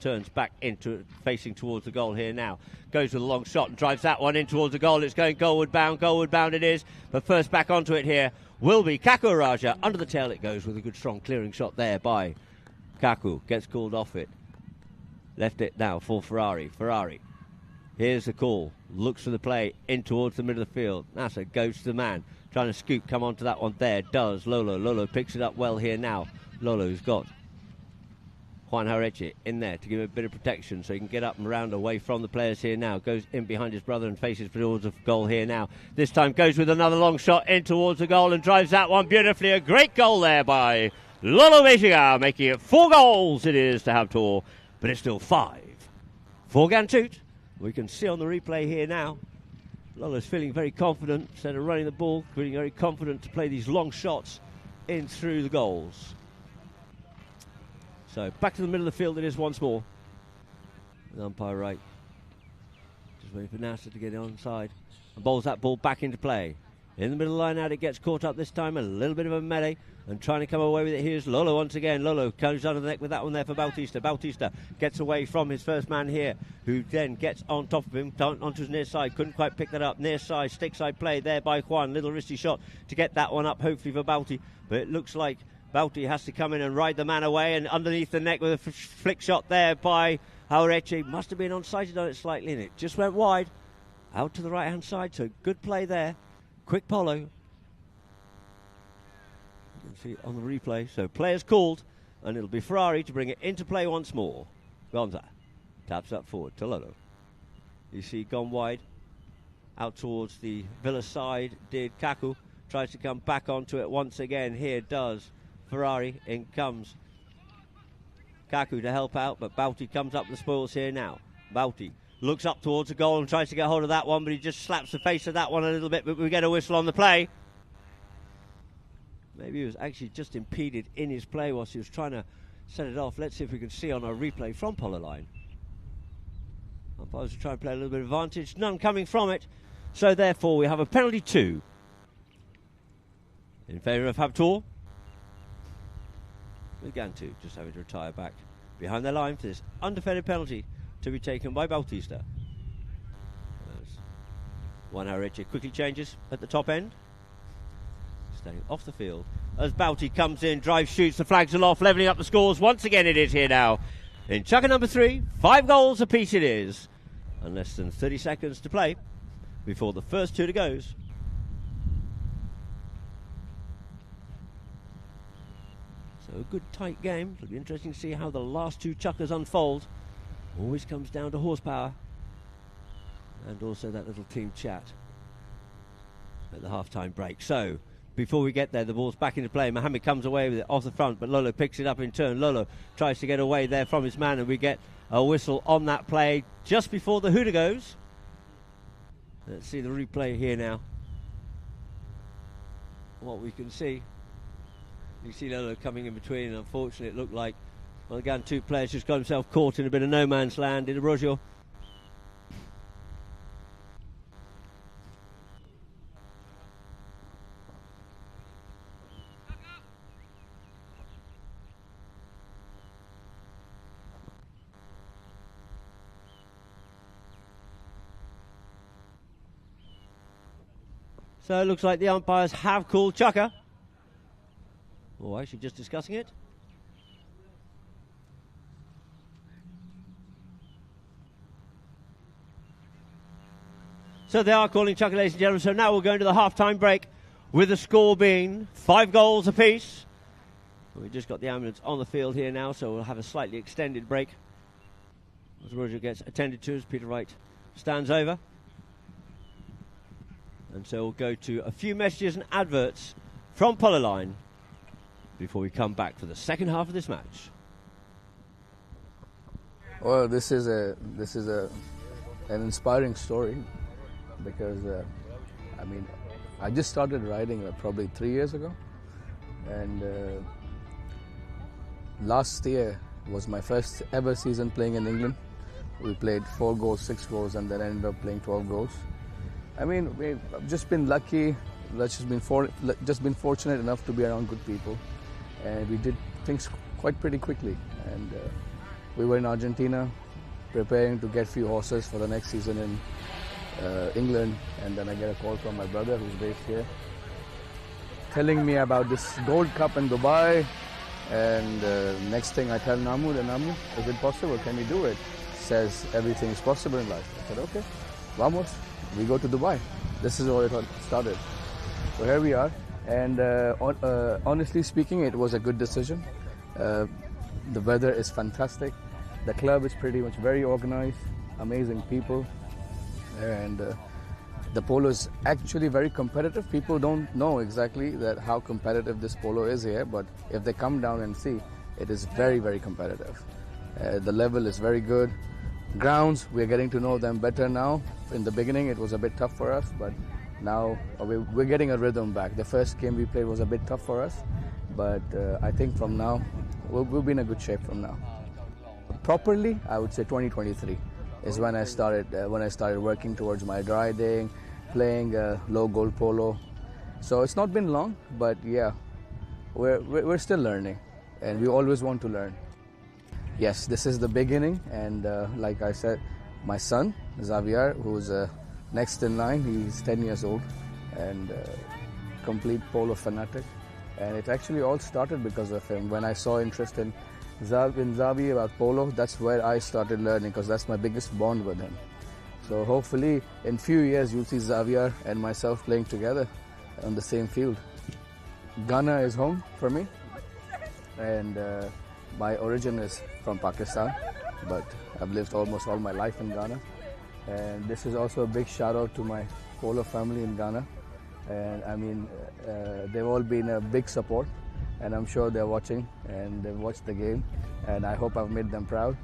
turns back into it, facing towards the goal here now. Goes with a long shot and drives that one in towards the goal. It's going goalward bound it is. But first back onto it here will be Kaku Raja. Under the tail it goes with a good strong clearing shot there by Kaku. Gets called off it. Left it now for Ferrari. Ferrari. Here's the call. Looks for the play in towards the middle of the field. Nasser goes to the man. Trying to scoop, come onto that one there. Does Lolo. Lolo picks it up well here now. Lolo's got Juan Harichi in there to give him a bit of protection so he can get up and round away from the players here now. Goes in behind his brother and faces towards the goal here now. This time goes with another long shot in towards the goal and drives that one beautifully. A great goal there by Lolo Meshiga, making it 4 goals it is to Habtoor, but it's still 5 for Gantut. We can see on the replay here now, Lolo's feeling very confident, instead of running the ball, feeling very confident to play these long shots in through the goals. So back to the middle of the field it is once more. With umpire right. Just waiting for Nasser to get onside. And bowls that ball back into play. In the middle of the line out, it gets caught up this time. A little bit of a melee. And trying to come away with it, here's Lolo once again. Lolo comes under the neck with that one there for Bautista. Bautista gets away from his first man here, who then gets on top of him, onto his near side. Couldn't quite pick that up. Near side, stick side play there by Juan. Little risky shot to get that one up, hopefully for Bauti. But it looks like Bauti has to come in and ride the man away, and underneath the neck with a flick shot there by Haureche. Must have been onside on it slightly, and it just went wide. Out to the right-hand side, so good play there. Quick Polo. You can see it on the replay. So players called, and it'll be Ferrari to bring it into play once more. Gonza taps up forward to Lolo. You see gone wide. Out towards the Villa side did Kaku. Tries to come back onto it once again. Here does Ferrari. In comes Kaku to help out, but Bauti comes up the spoils here now. Bauti looks up towards the goal and tries to get hold of that one, but he just slaps the face of that one a little bit, but we get a whistle on the play. Maybe he was actually just impeded in his play whilst he was trying to set it off. Let's see if we can see on our replay from Polo line. Umpires will try and play a little bit of advantage. None coming from it. So therefore we have a penalty 2 in favour of Habtoor. With Gantut just having to retire back behind their line for this undefended penalty to be taken by Bautista. Juan Areche quickly changes at the top end. Staying off the field. As Bouty comes in, drives, shoots, the flags are off, levelling up the scores. Once again it is here now. In Chukka number 3, 5 goals apiece it is. And less than 30 seconds to play before the first 2 to goes. So a good tight game. It'll be interesting to see how the last 2 chukkers unfold. Always comes down to horsepower. And also that little team chat at the half-time break. So, before we get there, the ball's back into play. Mohammed comes away with it off the front, but Lolo picks it up in turn. Lolo tries to get away there from his man, and we get a whistle on that play just before the hooter goes. Let's see the replay here now. What we can see. You see Lolo coming in between, and unfortunately it looked like, well, again, 2 players just got himself caught in a bit of no man's land in Arroyo. So it looks like the umpires have called Chukka. Or actually just discussing it. So they are calling Chukka, ladies and gentlemen. So now we'll go into the half-time break with the score being 5 goals apiece. We've just got the ambulance on the field here now, so we'll have a slightly extended break. As Roger gets attended to as Peter Wright stands over. And so we'll go to a few messages and adverts from Polo Line before we come back for the second half of this match. Well, this is an inspiring story because I just started riding probably 3 years ago, and last year was my first ever season playing in England. We played 4 goals, 6 goals, and then ended up playing 12 goals. I mean, we've just been lucky. Just been fortunate enough to be around good people, and we did things pretty quickly. And we were in Argentina, preparing to get few horses for the next season in England, and then I get a call from my brother who's based here, telling me about this Gold Cup in Dubai. And next thing I tell Namu, is it possible? Can we do it? Says everything is possible in life. I said, okay, vamos. We go to Dubai. This is how it started. So here we are, and honestly speaking, it was a good decision. The weather is fantastic. The club is pretty much very organized, amazing people, and the polo is actually very competitive. People don't know exactly how competitive this polo is here, but if they come down and see, it is very, very competitive. The level is very good. Grounds, we're getting to know them better now. In the beginning, it was a bit tough for us, but now we're getting a rhythm back. The first game we played was a bit tough for us, but I think from now, we'll be in a good shape from now. Properly, I would say 2023 is when I started working towards my riding, playing low gold polo. So it's not been long, but yeah, we're still learning, and we always want to learn. Yes, this is the beginning, and like I said, my son, Xavier, who's next in line, he's 10 years old, and complete polo fanatic. And it actually all started because of him. When I saw interest in Xavier about polo, that's where I started learning, because that's my biggest bond with him. So hopefully, in few years, you'll see Xavier and myself playing together on the same field. Ghana is home for me, and my origin is from Pakistan, but I've lived almost all my life in Ghana. And this is also a big shout out to my polo family in Ghana. And I mean, they've all been a big support, and I'm sure they're watching and they've watched the game, and I hope I've made them proud.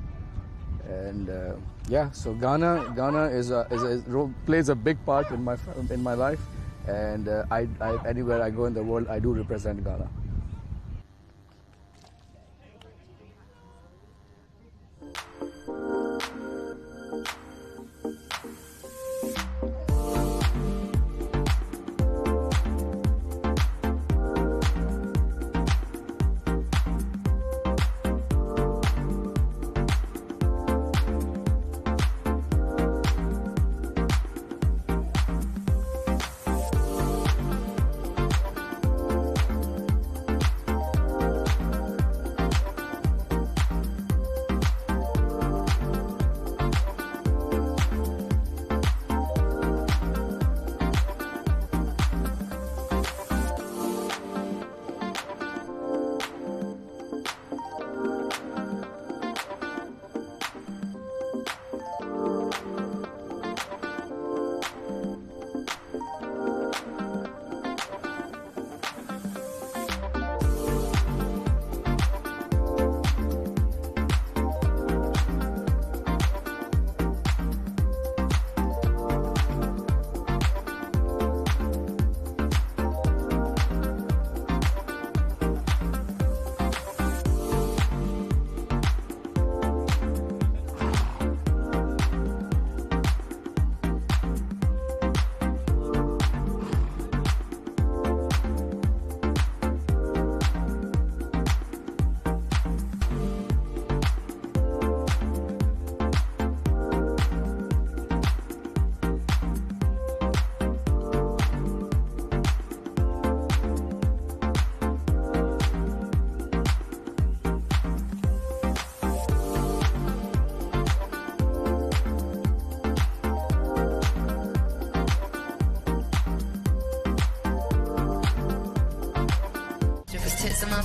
And yeah, so Ghana plays a big part in my life, and anywhere I go in the world, I do represent Ghana.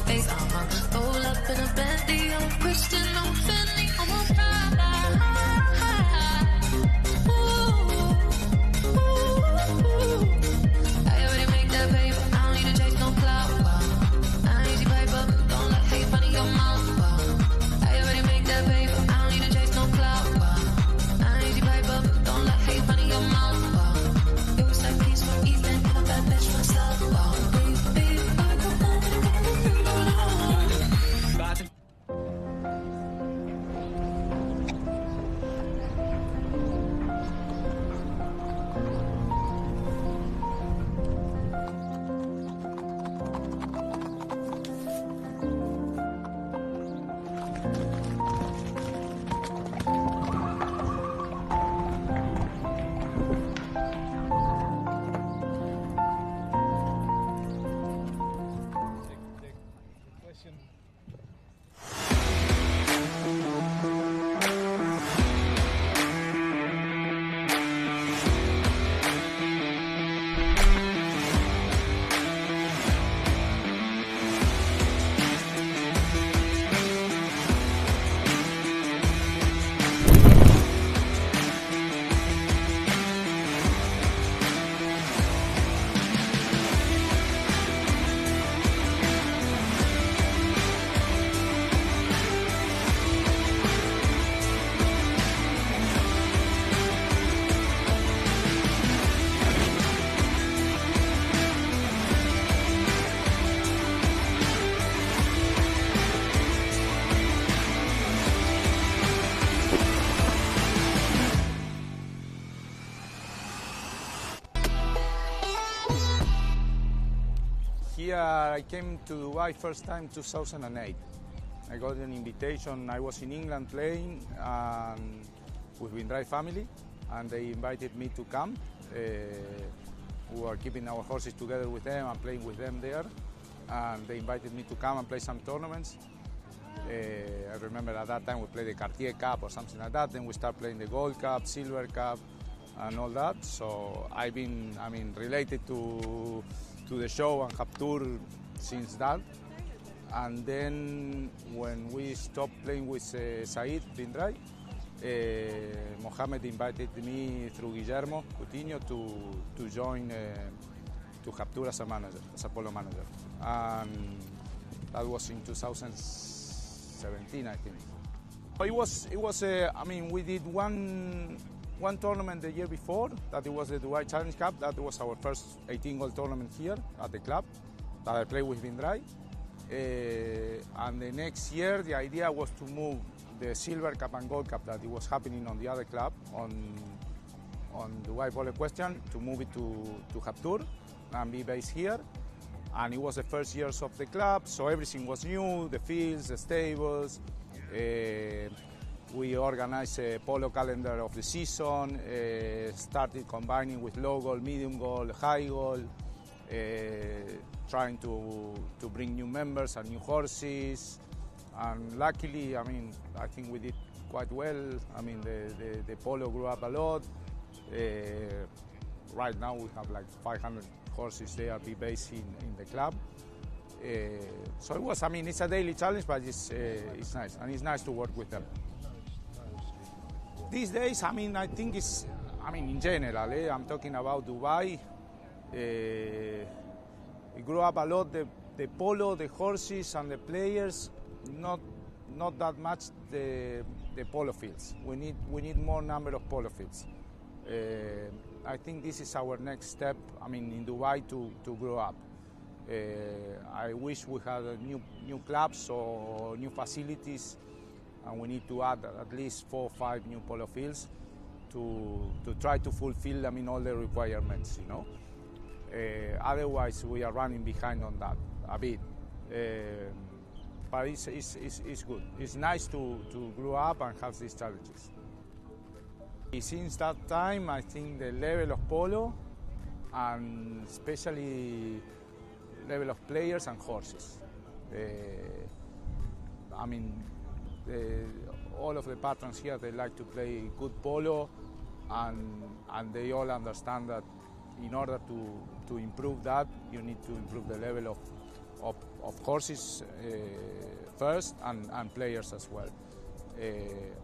face. Roll up in a Bentley, I'm Christian, I'm Fendi, I'm a Prada. I already make that paper, I don't need to chase no clout. I easy paper, don't let hate fun in your mouth. I already make that paper, I don't need to chase no clout. I easy paper, don't let hate fun in your mouth. It was like peace from Ethan, I'm a bad bitch myself. Baby, I go on. Here I came to Dubai first time 2008. I got an invitation. I was in England playing with Vindrai family, and they invited me to come. We were keeping our horses together with them and playing with them there, and they invited me to come and play some tournaments. I remember at that time we played the Cartier Cup or something like that. Then we started playing the Gold Cup, Silver Cup, and all that. So I've been, related to the show and Habtoor since that. And then when we stopped playing with Said Vindrai, Mohamed invited me through Guillermo Coutinho to join to Habtoor as a manager, as a Polo manager. And that was in 2017, I think. It was we did one tournament the year before, that it was the Dubai Challenge Cup. That was our first 18-goal tournament here at the club that I played with Vindrai. And the next year, the idea was to move the Silver Cup and Gold Cup that it was happening on the other club, on Dubai Polo Question, to move it to Habtoor and be based here. And it was the first years of the club, so everything was new, the fields, the stables. We organized a polo calendar of the season, started combining with low goal, medium goal, high goal, trying to bring new members and new horses. And luckily, I think we did quite well. The polo grew up a lot. Right now we have like 500 horses there be based in the club. So it was, it's a daily challenge, but it's nice, and it's nice to work with them. These days, I think it's, in general, I'm talking about Dubai. It grew up a lot, the polo, the horses and the players, not that much the polo fields. We need more number of polo fields. I think this is our next step, in Dubai to grow up. I wish we had new clubs or new facilities, and we need to add at least 4 or 5 new polo fields to try to fulfill all the requirements, Otherwise we are running behind on that a bit. But it's good. It's nice to grow up and have these challenges. Since that time, I think the level of polo, and especially level of players and horses. All of the patrons here, they like to play good polo, and they all understand that in order to improve that, you need to improve the level of horses first and players as well.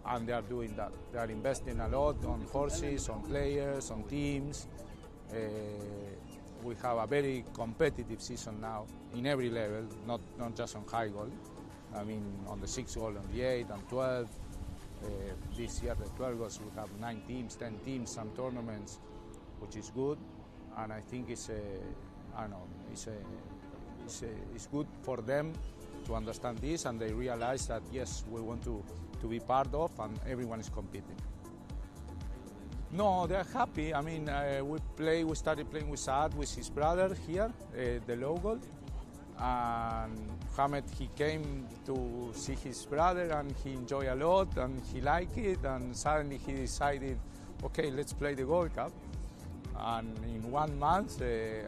And they are doing that. They are investing a lot on horses, on players, on teams. We have a very competitive season now in every level, not just on high goal. I mean, on the 6 goal, on the 8 and 12. This year, the 12 goals, we have 9 teams, 10 teams, some tournaments, which is good. And I think it's good for them to understand this, and they realize that yes, we want to be part of, and everyone is competing. No, they're happy. I mean, we started playing with Saad, with his brother here, the local, and Hamed, he came to see his brother and he enjoyed a lot and he liked it, and suddenly he decided, okay, let's play the Gold Cup. And in 1 month, they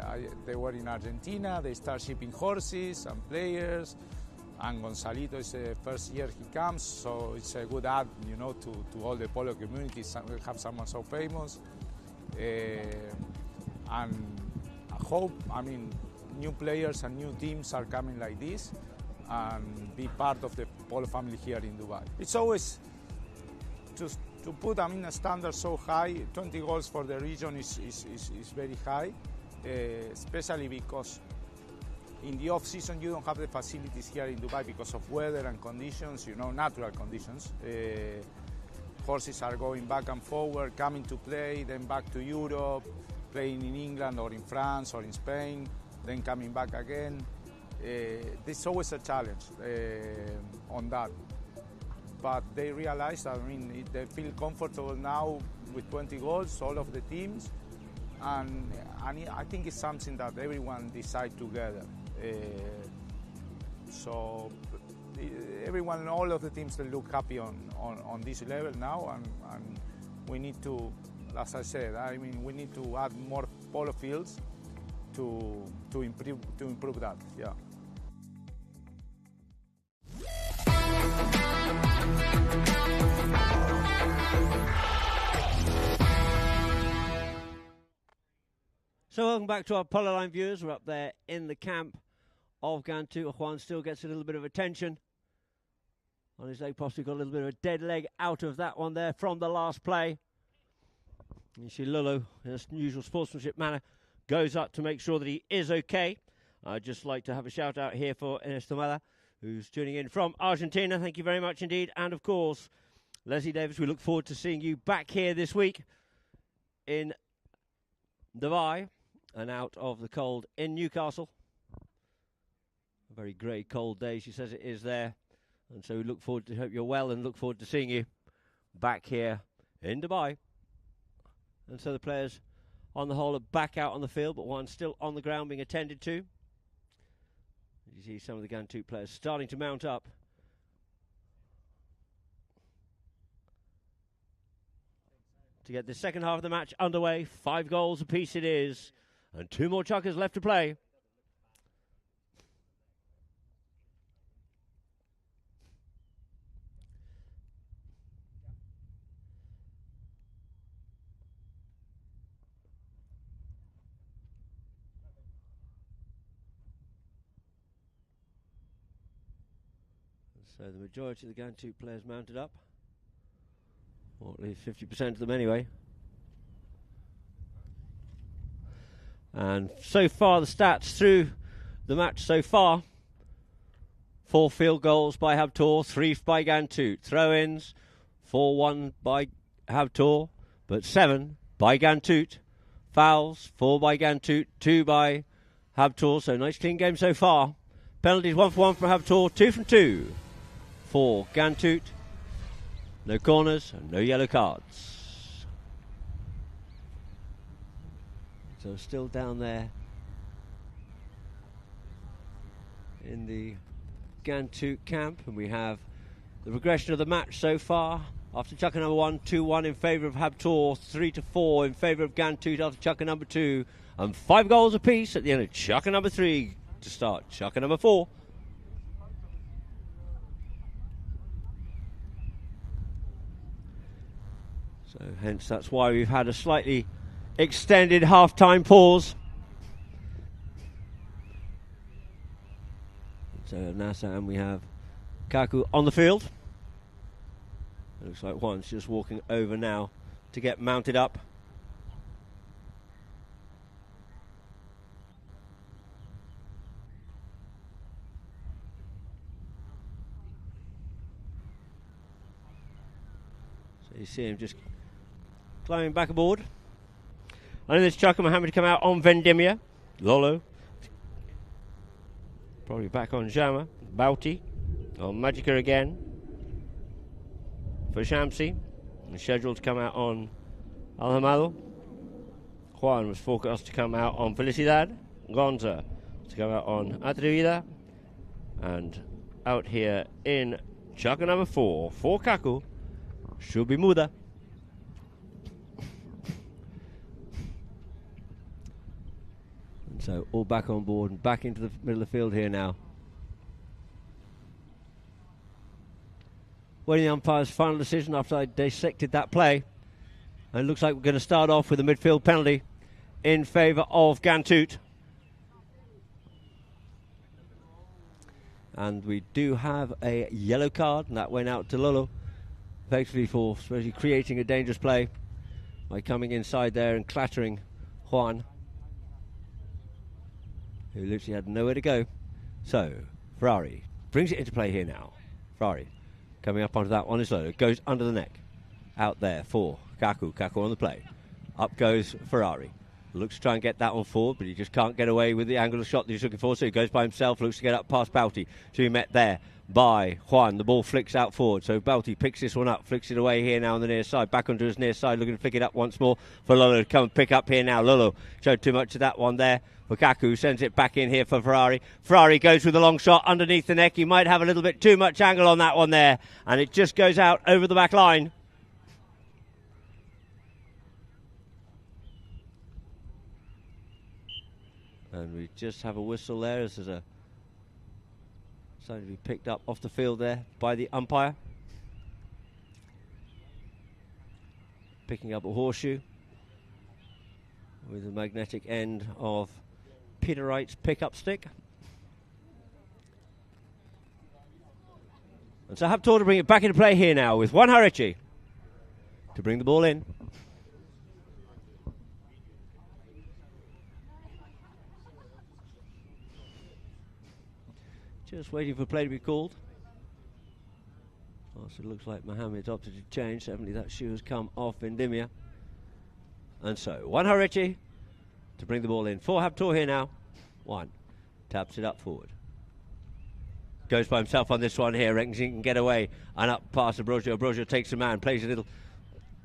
were in Argentina. They start shipping horses and players. And Gonzalito is the first year he comes, so it's a good add, you know, to all the polo communities. We have someone so famous. And I hope, I mean, new players and new teams are coming like this and be part of the polo family here in Dubai. It's always to put, I mean, a standard so high. 20 goals for the region is very high, especially because in the off-season you don't have the facilities here in Dubai because of weather and conditions, you know, natural conditions. Horses are going back and forward, coming to play, then back to Europe, playing in England or in France or in Spain, then coming back again. There's always a challenge on that. But they realize that, I mean, they feel comfortable now with 20 goals, all of the teams, and I think it's something that everyone decides together. So everyone, all of the teams, they look happy on this level now, and we need to, as I said, I mean, we need to add more polo fields to improve that. Yeah. So welcome back to our Polo Line viewers. We're up there in the camp of Gantu. Juan still gets a little bit of attention on his leg, possibly got a little bit of a dead leg out of that one there from the last play. You see Lulu, in his usual sportsmanship manner, goes up to make sure that he is okay. I'd just like to have a shout out here for Ines Tomela, who's tuning in from Argentina. Thank you very much indeed. And of course, Leslie Davis, we look forward to seeing you back here this week in Dubai and out of the cold in Newcastle. A very grey, cold day, she says it is there. And so we look forward to, hope you're well, and look forward to seeing you back here in Dubai. And so the players on the whole are back out on the field, but one still on the ground being attended to. You see some of the Gantu players starting to mount up. To get the second half of the match underway. 5 goals apiece it is. And 2 more chukkers left to play. So the majority of the Gantu players mounted up. Or at least 50% of them anyway. And so far the stats through the match so far. 4 field goals by Habtoor, 3 by Gantu. Throw-ins, 4-1 by Habtoor, but 7 by Gantu. Fouls, 4 by Gantu, 2 by Habtoor. So nice clean game so far. Penalties, 1 for 1 from Habtoor, 2 from 2 for Gantu. No corners and no yellow cards. So still down there in the Gantu camp, and we have the progression of the match so far. After chukker number 1, 2-1 in favour of Habtoor, 3-4 in favour of Gantu after chukker number 2, and 5 goals apiece at the end of chukker number 3 to start chukker number 4. So hence that's why we've had a slightly extended half-time pause. So Nasa, and we have Kaku on the field. It looks like Juan's just walking over now to get mounted up. So you see him just climbing back aboard. And then there's Chaka Mohammed to come out on Vendimia. Lolo. Probably back on Jama. Bauti on Magica again. For Shamsi. And scheduled to come out on Alhamalo. Juan was forecast to come out on Felicidad. Gonza to come out on Atrevida. And out here in Chaka number 4 for Kaku should be Muda. And so all back on board and back into the middle of the field here now. Waiting the umpire's final decision after I dissected that play. And it looks like we're going to start off with a midfield penalty in favour of Gantut. And we do have a yellow card, and that went out to Lolo, effectively for especially creating a dangerous play by coming inside there and clattering Juan, who literally had nowhere to go. So, Ferrari brings it into play here now. Ferrari coming up onto that one is Lolo, goes under the neck. Out there for Kaku. Kaku on the play. Up goes Ferrari. Looks to try and get that one forward, but he just can't get away with the angle of shot that he's looking for, so he goes by himself, looks to get up past Bauti, to be met there by Juan. The ball flicks out forward, so Bauti picks this one up, flicks it away here now on the near side, back onto his near side, looking to flick it up once more for Lolo to come and pick up here now. Lolo showed too much of that one there for Kaku, sends it back in here for Ferrari. Ferrari goes with a long shot underneath the neck. He might have a little bit too much angle on that one there, and it just goes out over the back line. And we just have a whistle there as there's a something to be picked up off the field there by the umpire. Picking up a horseshoe with the magnetic end of Peter Wright's pickup stick. And so Habtoor to bring it back into play here now with Juan Harichi to bring the ball in. Just waiting for play to be called. Also looks like Mohammed's opted to change. Definitely that shoe has come off Indimia. And so, Juan Harichi to bring the ball in for Habtoor here now. Juan taps it up forward. Goes by himself on this one here. Reckons he can get away and up past Abrogio. Abrogio takes a man, plays a little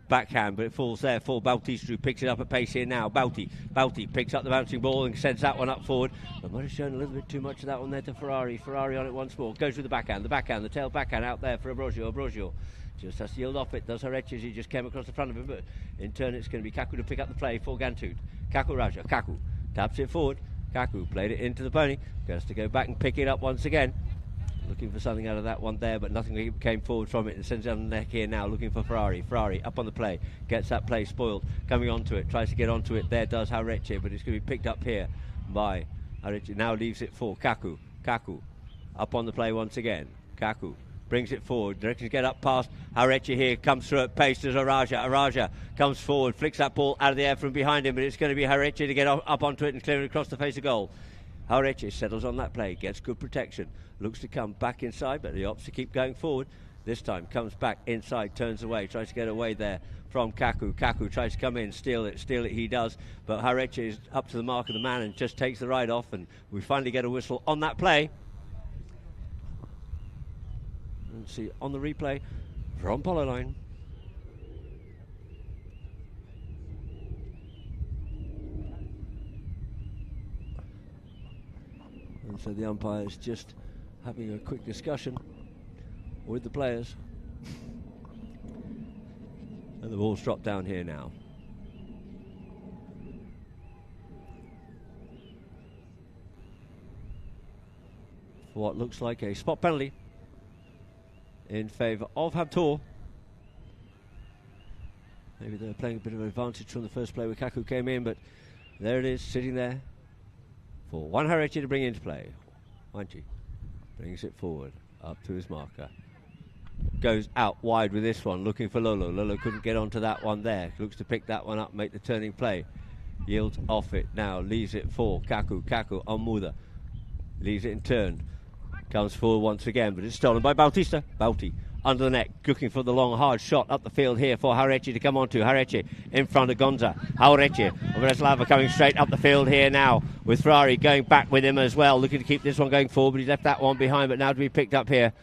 backhand, but it falls there for Bautista, who picks it up at pace here now. Bauti picks up the bouncing ball and sends that one up forward. But might have shown a little bit too much of that one there to Ferrari. Ferrari on it once more. Goes with the backhand, the tail backhand out there for Abrogio. Abrogio just has to yield off it. Does Harichi as he just came across the front of him, but in turn it's going to be Kaku to pick up the play for Gantut. Kaku Raja. Kaku taps it forward. Kaku played it into the pony. Has to go back and pick it up once again. Looking for something out of that one there, but nothing came forward from it, and sends it on the neck here now, looking for Ferrari. Ferrari up on the play, gets that play spoiled, coming onto it, tries to get onto it, there does Harichi, but it's going to be picked up here by Harichi. Now leaves it for Kaku. Kaku up on the play once again. Kaku brings it forward, directions get up past Harichi here, comes through at pace to Araja. Araja comes forward, flicks that ball out of the air from behind him, but it's going to be Harichi to get up onto it and clear it across the face of goal. Harichi settles on that play, gets good protection, looks to come back inside, but he opts to keep going forward. This time comes back inside, turns away, tries to get away there from Kaku. Kaku tries to come in, steal it he does, but Harichi is up to the mark of the man and just takes the ride off, and we finally get a whistle on that play. And see on the replay from Polo line. And so the umpire is just having a quick discussion with the players. And the ball's dropped down here now. For what looks like a spot penalty in favour of Habtoor. Maybe they're playing a bit of an advantage from the first play where Kaku came in, but there it is, sitting there for Juan Harichi to bring into play. Juanchi Brings it forward, up to his marker. Goes out wide with this one, looking for Lolo. Lolo couldn't get onto that one there. Looks to pick that one up, make the turning play. Yields off it now, leaves it for Kaku. Kaku on Muda. Leaves it in turn. Comes forward once again, but it's stolen by Bautista. Bauti under the net, looking for the long, hard shot up the field here for Harechi to come onto. Harechi in front of Gonza. Harechi, Breslava coming straight up the field here now, with Ferrari going back with him as well, looking to keep this one going forward, but he's left that one behind, but now to be picked up here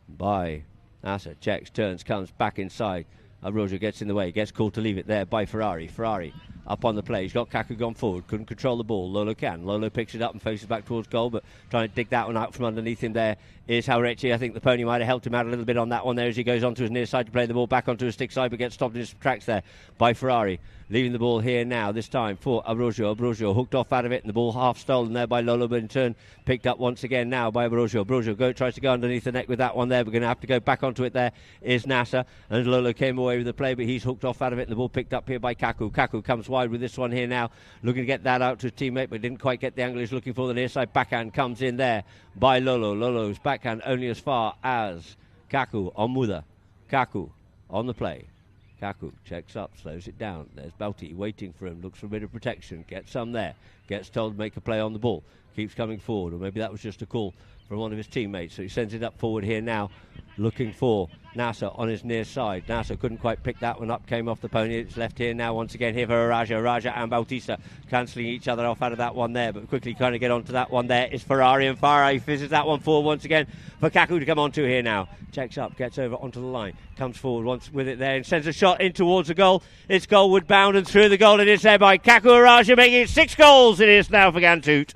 by Nasser. Checks, turns, comes back inside. Roger gets in the way, gets called to leave it there by Ferrari. Ferrari up on the play. He's got Kaku gone forward, couldn't control the ball. Lolo can. Lolo picks it up and faces back towards goal, but trying to dig that one out from underneath him there is Haurechi. I think the pony might have helped him out a little bit on that one there as he goes onto his near side to play the ball back onto his stick side, but gets stopped in his tracks there by Ferrari. Leaving the ball here now, this time for Abrogio. Abrogio hooked off out of it, and the ball half stolen there by Lolo, but in turn picked up once again now by Abrogio. Abrogio tries to go underneath the neck with that one there, but going to have to go back onto it there is Nasser, and Lolo came away with the play, but he's hooked off out of it, and the ball picked up here by Kaku. Kaku comes wide with this one here now, looking to get that out to his teammate, but didn't quite get the angle he's looking for. The near side backhand comes in there by Lolo. Lolo's backhand only as far as Kaku on Muda. Kaku on the play. Kaku checks up, slows it down. There's Bauti waiting for him, looks for a bit of protection, gets some there, gets told to make a play on the ball, keeps coming forward, or maybe that was just a call from one of his teammates, so he sends it up forward here now, looking for Nasser on his near side. Nasser couldn't quite pick that one up, came off the pony. It's left here now once again here for Raja and Bautista cancelling each other off out of that one there, but quickly trying to get onto that one there is Ferrari, and Ferrari fizzes that one forward once again for Kaku to come onto here now. Checks up, gets over onto the line, comes forward once with it there and sends a shot in towards the goal. It's goalward bound, and through the goal it is there by Kaku Raja, making it 6 goals it is now for Gantut.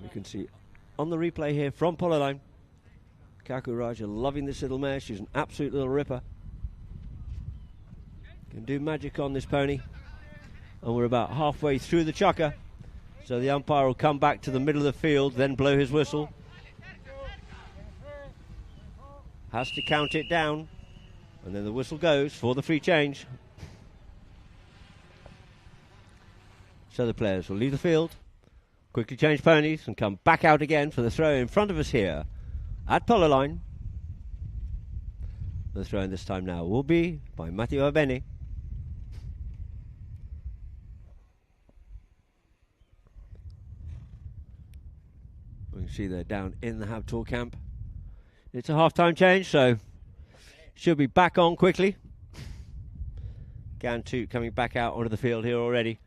We can see on the replay here from Polo line, Kaku Raja loving this little mare. She's an absolute little ripper. Can do magic on this pony. And we're about halfway through the chukker. So the umpire will come back to the middle of the field, then blow his whistle. Has to count it down. And then the whistle goes for the free change. So the players will leave the field, quickly change ponies, and come back out again for the throw in front of us here at Polo line. The throw in this time now will be by Matteo Abeni. We can see they're down in the Habtoor camp. It's a half-time change, so should be back on quickly. Gantut coming back out onto the field here already,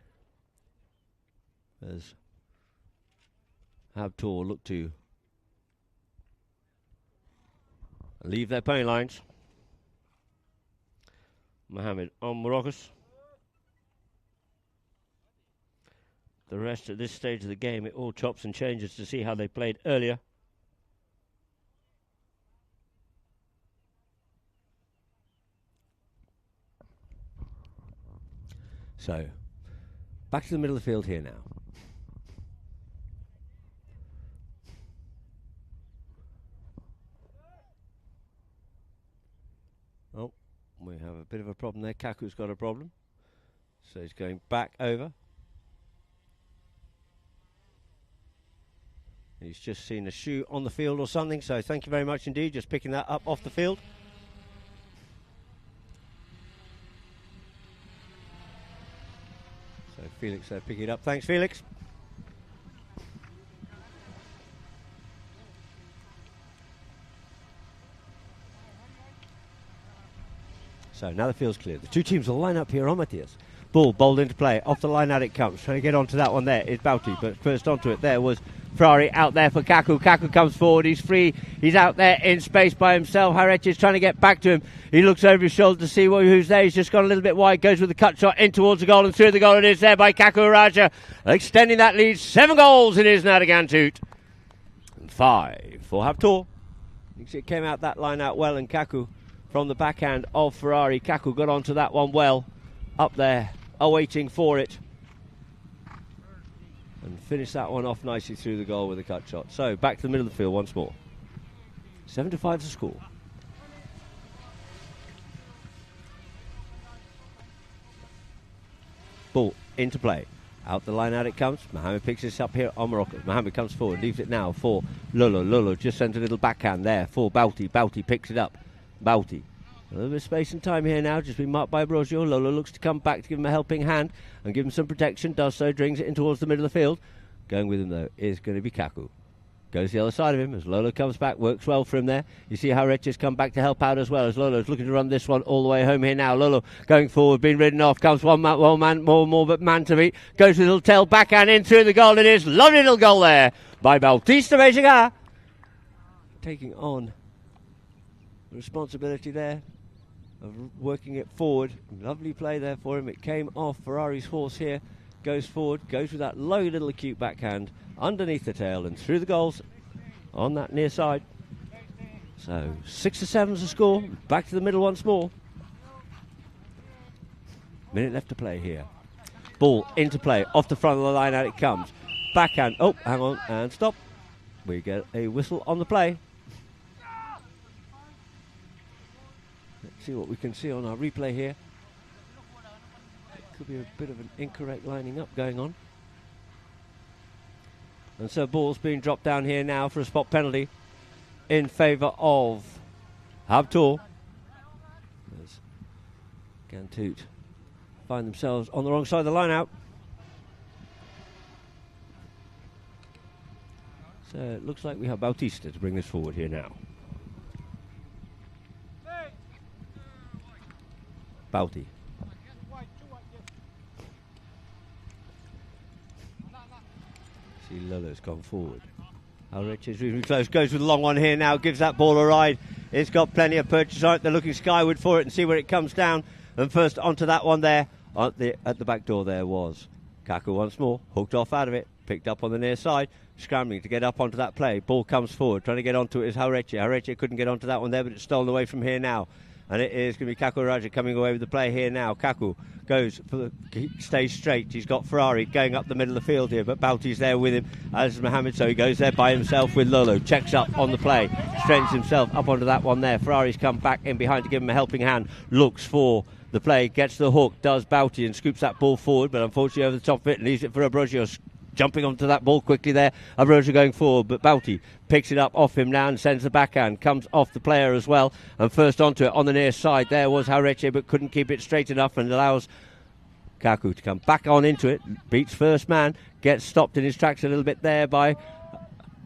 as Habtoor look to leave their pony lines. Mohammed on Marocos. The rest at this stage of the game, it all chops and changes to see how they played earlier. So, back to the middle of the field here now. Oh, we have a bit of a problem there. Kaku's got a problem. So he's going back over. He's just seen a shoe on the field or something, so thank you very much indeed, just picking that up off the field. So Felix there picking it up. Thanks, Felix. So now the field's clear. The two teams will line up here on Matthias. Ball bowled into play. Off the line out it comes. Trying to get onto that one there is Bauti, but first onto it there was Ferrari out there for Kaku. Kaku comes forward. He's free. He's out there in space by himself. Harechi is trying to get back to him. He looks over his shoulder to see who's there. He's just gone a little bit wide. Goes with the cut shot in towards the goal and through the goal. It is there by Kaku Raja. Extending that lead. 7 goals it is now to Gantut. And 5 for Habtoor. It came out that line out well, and Kaku from the backhand of Ferrari. Kaku got onto that one well. Up there, awaiting for it. And finished that one off nicely through the goal with a cut shot. So back to the middle of the field once more. 7-5 the score. Ball into play. Out the line out it comes. Mohammed picks this up here on Morocco. Mohammed comes forward, leaves it now for Lolo. Lolo just sends a little backhand there for Bouty. Bouty picks it up. Bouty. A little bit of space and time here now, just been marked by Brogio. Lolo looks to come back to give him a helping hand and give him some protection. Does so, brings it in towards the middle of the field. Going with him though is going to be Kaku. Goes the other side of him as Lolo comes back, works well for him there. You see how Reches come back to help out as well as Lolo's looking to run this one all the way home here now. Lolo going forward, being ridden off, comes one man more, but man to beat. Goes with a little tail backhand in through the goal. It is lovely little goal there by Bautista Bejiga. Taking on the responsibility there of working it forward. Lovely play there for him. It came off Ferrari's horse here. Goes forward, goes with that low little acute backhand underneath the tail and through the goals on that near side. So 6-7 is the score. Back to the middle once more. Minute left to play here. Ball into play, off the front of the line out it comes. Backhand, oh, hang on, and stop. We get a whistle on the play. Let's see what we can see on our replay here. Could be a bit of an incorrect lining up going on. And so ball's being dropped down here now for a spot penalty in favour of Habtoor. As Gantoot find themselves on the wrong side of the line out. So it looks like we have Bautista to bring this forward here now. Bauti. See Lolo's gone forward. Ulrich is reasonably close, goes with the long one here now, gives that ball a ride. It's got plenty of purchase on it. They're looking skyward for it and see where it comes down. And first onto that one there, at the back door there was Kaku once more, hooked off out of it, picked up on the near side, scrambling to get up onto that play. Ball comes forward, trying to get onto it is Haureche. Haureche couldn't get onto that one there, but it's stolen away from here now. And it is going to be Kaku Raja coming away with the play here now. Kaku goes for he stays straight. He's got Ferrari going up the middle of the field here, but Bauti's there with him, as is Mohammed, so he goes there by himself with Lolo. Checks up on the play, strengthens himself up onto that one there. Ferrari's come back in behind to give him a helping hand. Looks for the play, gets the hook, does Bauti and scoops that ball forward, but unfortunately over the top of it, leaves it for Abrogio. Jumping onto that ball quickly there. Abrogio going forward, but Bauti picks it up off him now and sends the backhand. Comes off the player as well. And first onto it on the near side there was Haureche, but couldn't keep it straight enough and allows Kaku to come back on into it. Beats first man. Gets stopped in his tracks a little bit there by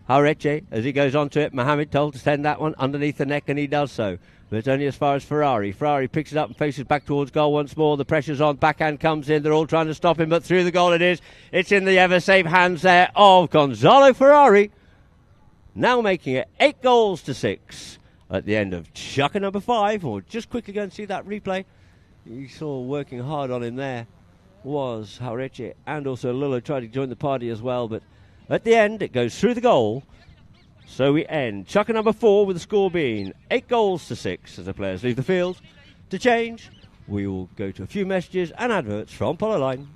Haureche as he goes onto it. Mohammed told to send that one underneath the neck, and he does so. But it's only as far as Ferrari. Ferrari picks it up and faces back towards goal once more. The pressure's on. Backhand comes in. They're all trying to stop him, but through the goal it is. It's in the ever-safe hands there of Gonzalo Ferrari. Now making it 8-6 at the end of chucker number 5. Or just quickly go and see that replay. You saw working hard on him there was Haureche, and also Lolo tried to join the party as well. But at the end, it goes through the goal. So we end chucker number 4 with the score being 8-6 as the players leave the field. To change, we will go to a few messages and adverts from Polo Line.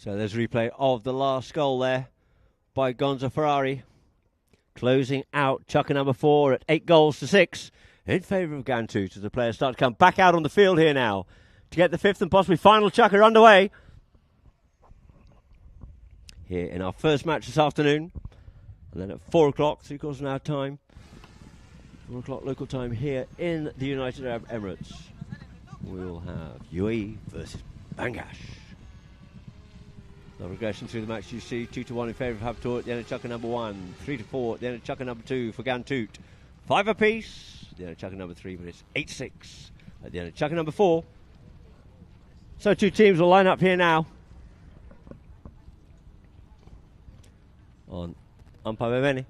So there's replay of the last goal there by Gonza Ferrari. Closing out chucker number 4 at 8-6 in favour of Gantut as the players start to come back out on the field here now to get the 5th and possibly final chucker underway here in our first match this afternoon. And then at 4 o'clock, 3/4 an hour time, 4 o'clock local time here in the United Arab Emirates, we'll have UAE versus Bangladesh. The regression through the match you see 2-1 in favour of Habtoor at the end of chucker number 1, 3-4 at the end of chucker number 2 for Gantut, 5 apiece at the end of chucker number 3, but it's 8-6 at the end of chucker number 4. So 2 teams will line up here now on umpire Bemeni.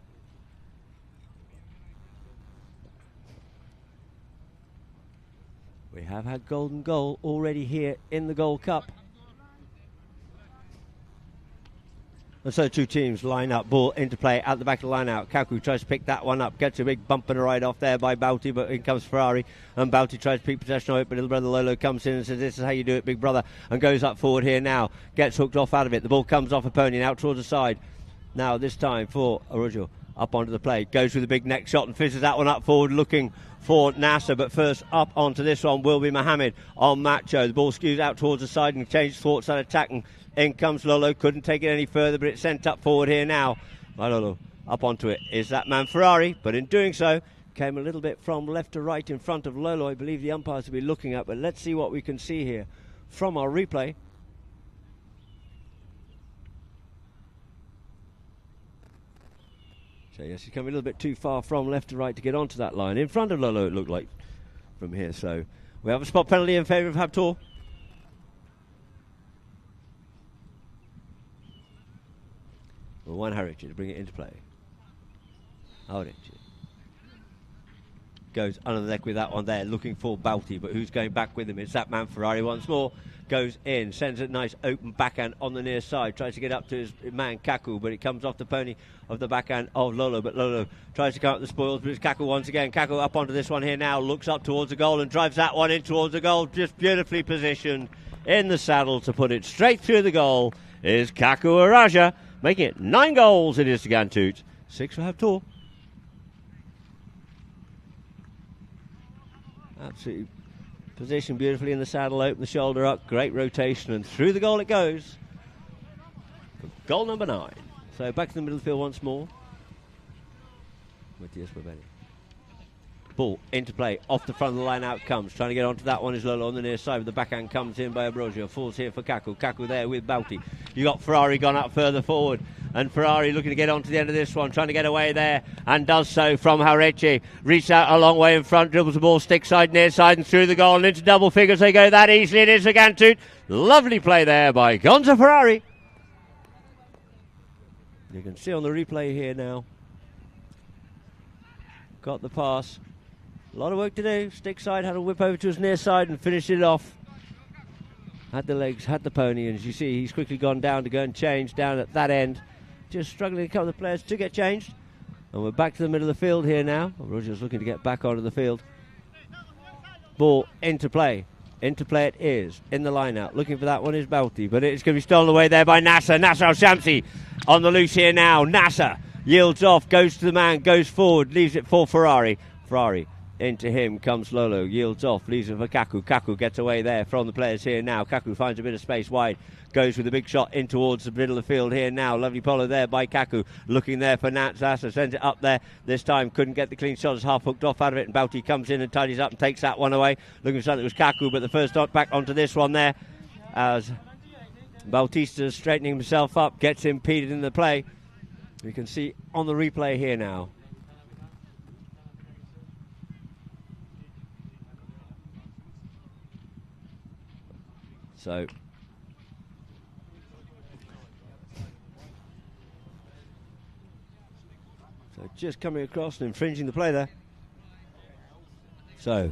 We have had golden goal already here in the Gold Cup. And so 2 teams line up, ball into play at the back of the line out. Kaku tries to pick that one up, gets a big bump and a ride off there by Bauti, but in comes Ferrari, and Bauti tries to pick possession of it, but little brother Lolo comes in and says, this is how you do it, big brother, and goes up forward here now, gets hooked off out of it. The ball comes off a pony and out towards the side. Now this time for Araujo, up onto the plate, goes with a big neck shot and fizzes that one up forward, looking for Nasser, but first up onto this one will be Mohammed on Macho. The ball skews out towards the side and changes towards that attack, and in comes Lolo, couldn't take it any further, but it's sent up forward here now by Lolo. Up onto it is that man Ferrari, but in doing so came a little bit from left to right in front of Lolo. I believe the umpires will be looking at, but let's see what we can see here from our replay. So yes, he's coming a little bit too far from left to right to get onto that line. In front of Lolo, it looked like from here. So we have a spot penalty in favour of Habtoor. Well, one Harichi to bring it into play. Harichi goes under the neck with that one there, looking for Bauti, but who's going back with him? It's that man Ferrari once more. Goes in, sends a nice open backhand on the near side, tries to get up to his man Kaku, but it comes off the pony of the backhand of Lolo, but Lolo tries to come up the spoils, but it's Kaku once again. Kaku up onto this one here now, looks up towards the goal and drives that one in towards the goal, just beautifully positioned in the saddle to put it straight through the goal is Kaku Araja, making it 9 goals it is to Gantut, 6 for Habtoor. Absolutely positioned beautifully in the saddle, open the shoulder up, great rotation, and through the goal it goes. Goal number 9. So back to the middle field once more. With Diaz Babeni. Ball into play, off the front of the line out comes. Trying to get onto that one is Lolo on the near side, but the backhand comes in by Ambrosio. Falls here for Kaku. Kaku there with Bauti. You got Ferrari gone up further forward, and Ferrari looking to get onto the end of this one, trying to get away there, and does so from Harechi. Reached out a long way in front, dribbles the ball stick side, near side, and through the goal, and into double figures they go that easily. It is a Gantut. Lovely play there by Gonza Ferrari. You can see on the replay here now. Got the pass. A lot of work to do. Stick side, had a whip over to his near side and finished it off. Had the legs, had the pony, and as you see, he's quickly gone down to go and change down at that end. Just struggling to come the players to get changed. And we're back to the middle of the field here now. Roger's looking to get back onto the field. Ball into play. Into play it is. In the line out. Looking for that one is Bauti, but it's going to be stolen away there by Nasser. Nasser Al-Shamsi on the loose here now. Nasser yields off, goes to the man, goes forward, leaves it for Ferrari. Ferrari. Into him comes Lolo, yields off, leaves it for Kaku. Kaku gets away there from the players here now. Kaku finds a bit of space wide, goes with a big shot in towards the middle of the field here now. Lovely Polo there by Kaku, looking there for Nasser, sends it up there. This time couldn't get the clean shot, is half hooked off out of it, and Bauti comes in and tidies up and takes that one away. Looking for something, it was Kaku, but the first dot back onto this one there as Bautista straightening himself up, gets impeded in the play. You can see on the replay here now. So just coming across and infringing the play there. So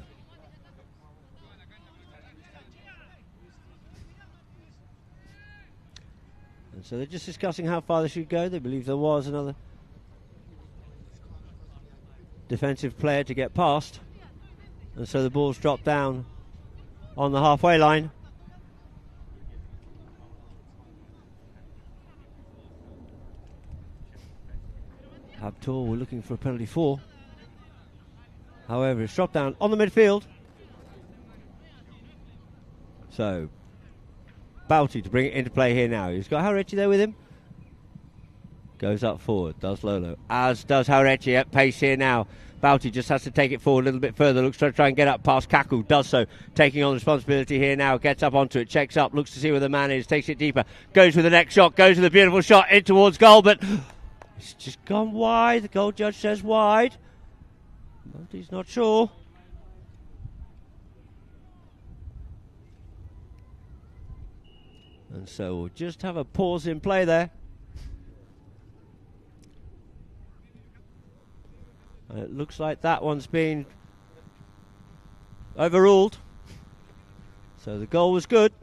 and so they're just discussing how far they should go. They believe there was another defensive player to get past, and so the ball's dropped down on the halfway line. Habtoor were looking for a penalty for. However, it's dropped down on the midfield. So, Bouty to bring it into play here now. He's got Haurechi there with him. Goes up forward, does Lolo. As does Haurechi at pace here now. Bouty just has to take it forward a little bit further. Looks to try and get up past Kaku. Does so. Taking on responsibility here now. Gets up onto it. Checks up. Looks to see where the man is. Takes it deeper. Goes with the next shot. Goes with a beautiful shot in towards goal. But it's just gone wide. The goal judge says wide. But he's not sure. And so we'll just have a pause in play there. It looks like that one's been overruled. So the goal was good.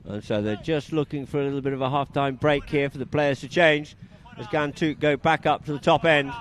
And so they're just looking for a little bit of a half-time break here for the players to change as Gantoot go back up to the top end.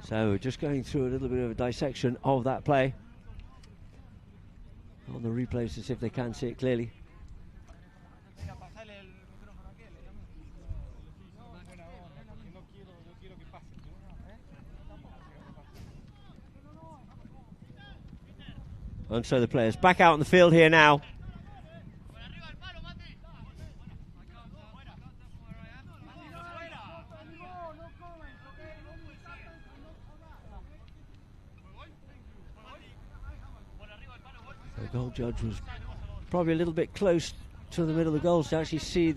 So just going through a little bit of a dissection of that play on the replays to see if they can see it clearly. And so the players back out on the field here now. The goal judge was probably a little bit close to the middle of the goals to actually see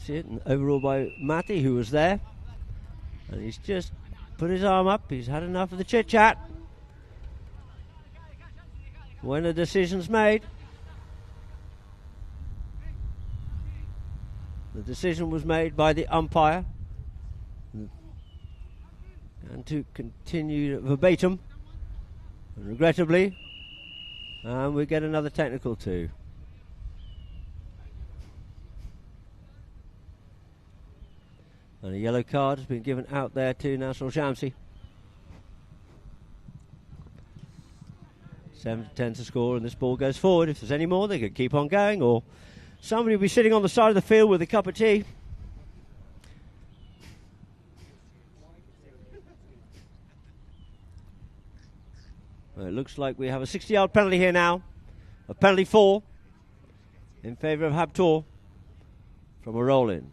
it, and overruled by Matty, who was there. And he's just put his arm up. He's had enough of the chit chat. When a decision's made, the decision was made by the umpire, and to continue verbatim, and regrettably, and we get another technical too. And a yellow card has been given out there to National Shamsi. 7-10 to score, and this ball goes forward. If there's any more, they could keep on going, or somebody will be sitting on the side of the field with a cup of tea. Well, it looks like we have a 60-yard penalty here now. A penalty 4 in favour of Habtoor from a roll-in.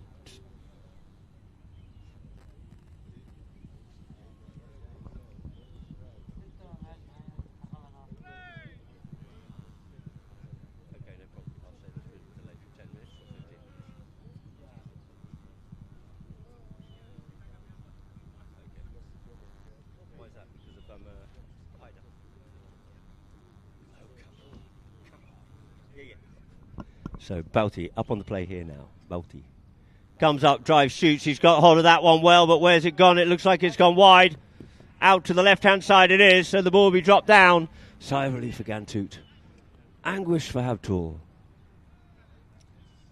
So Bouty up on the play here now. Bouty comes up, drives, shoots. He's got hold of that one well, but where's it gone? It looks like it's gone wide. Out to the left-hand side it is, so the ball will be dropped down. Sigh of relief for Gantoot. Anguish for Habtoor.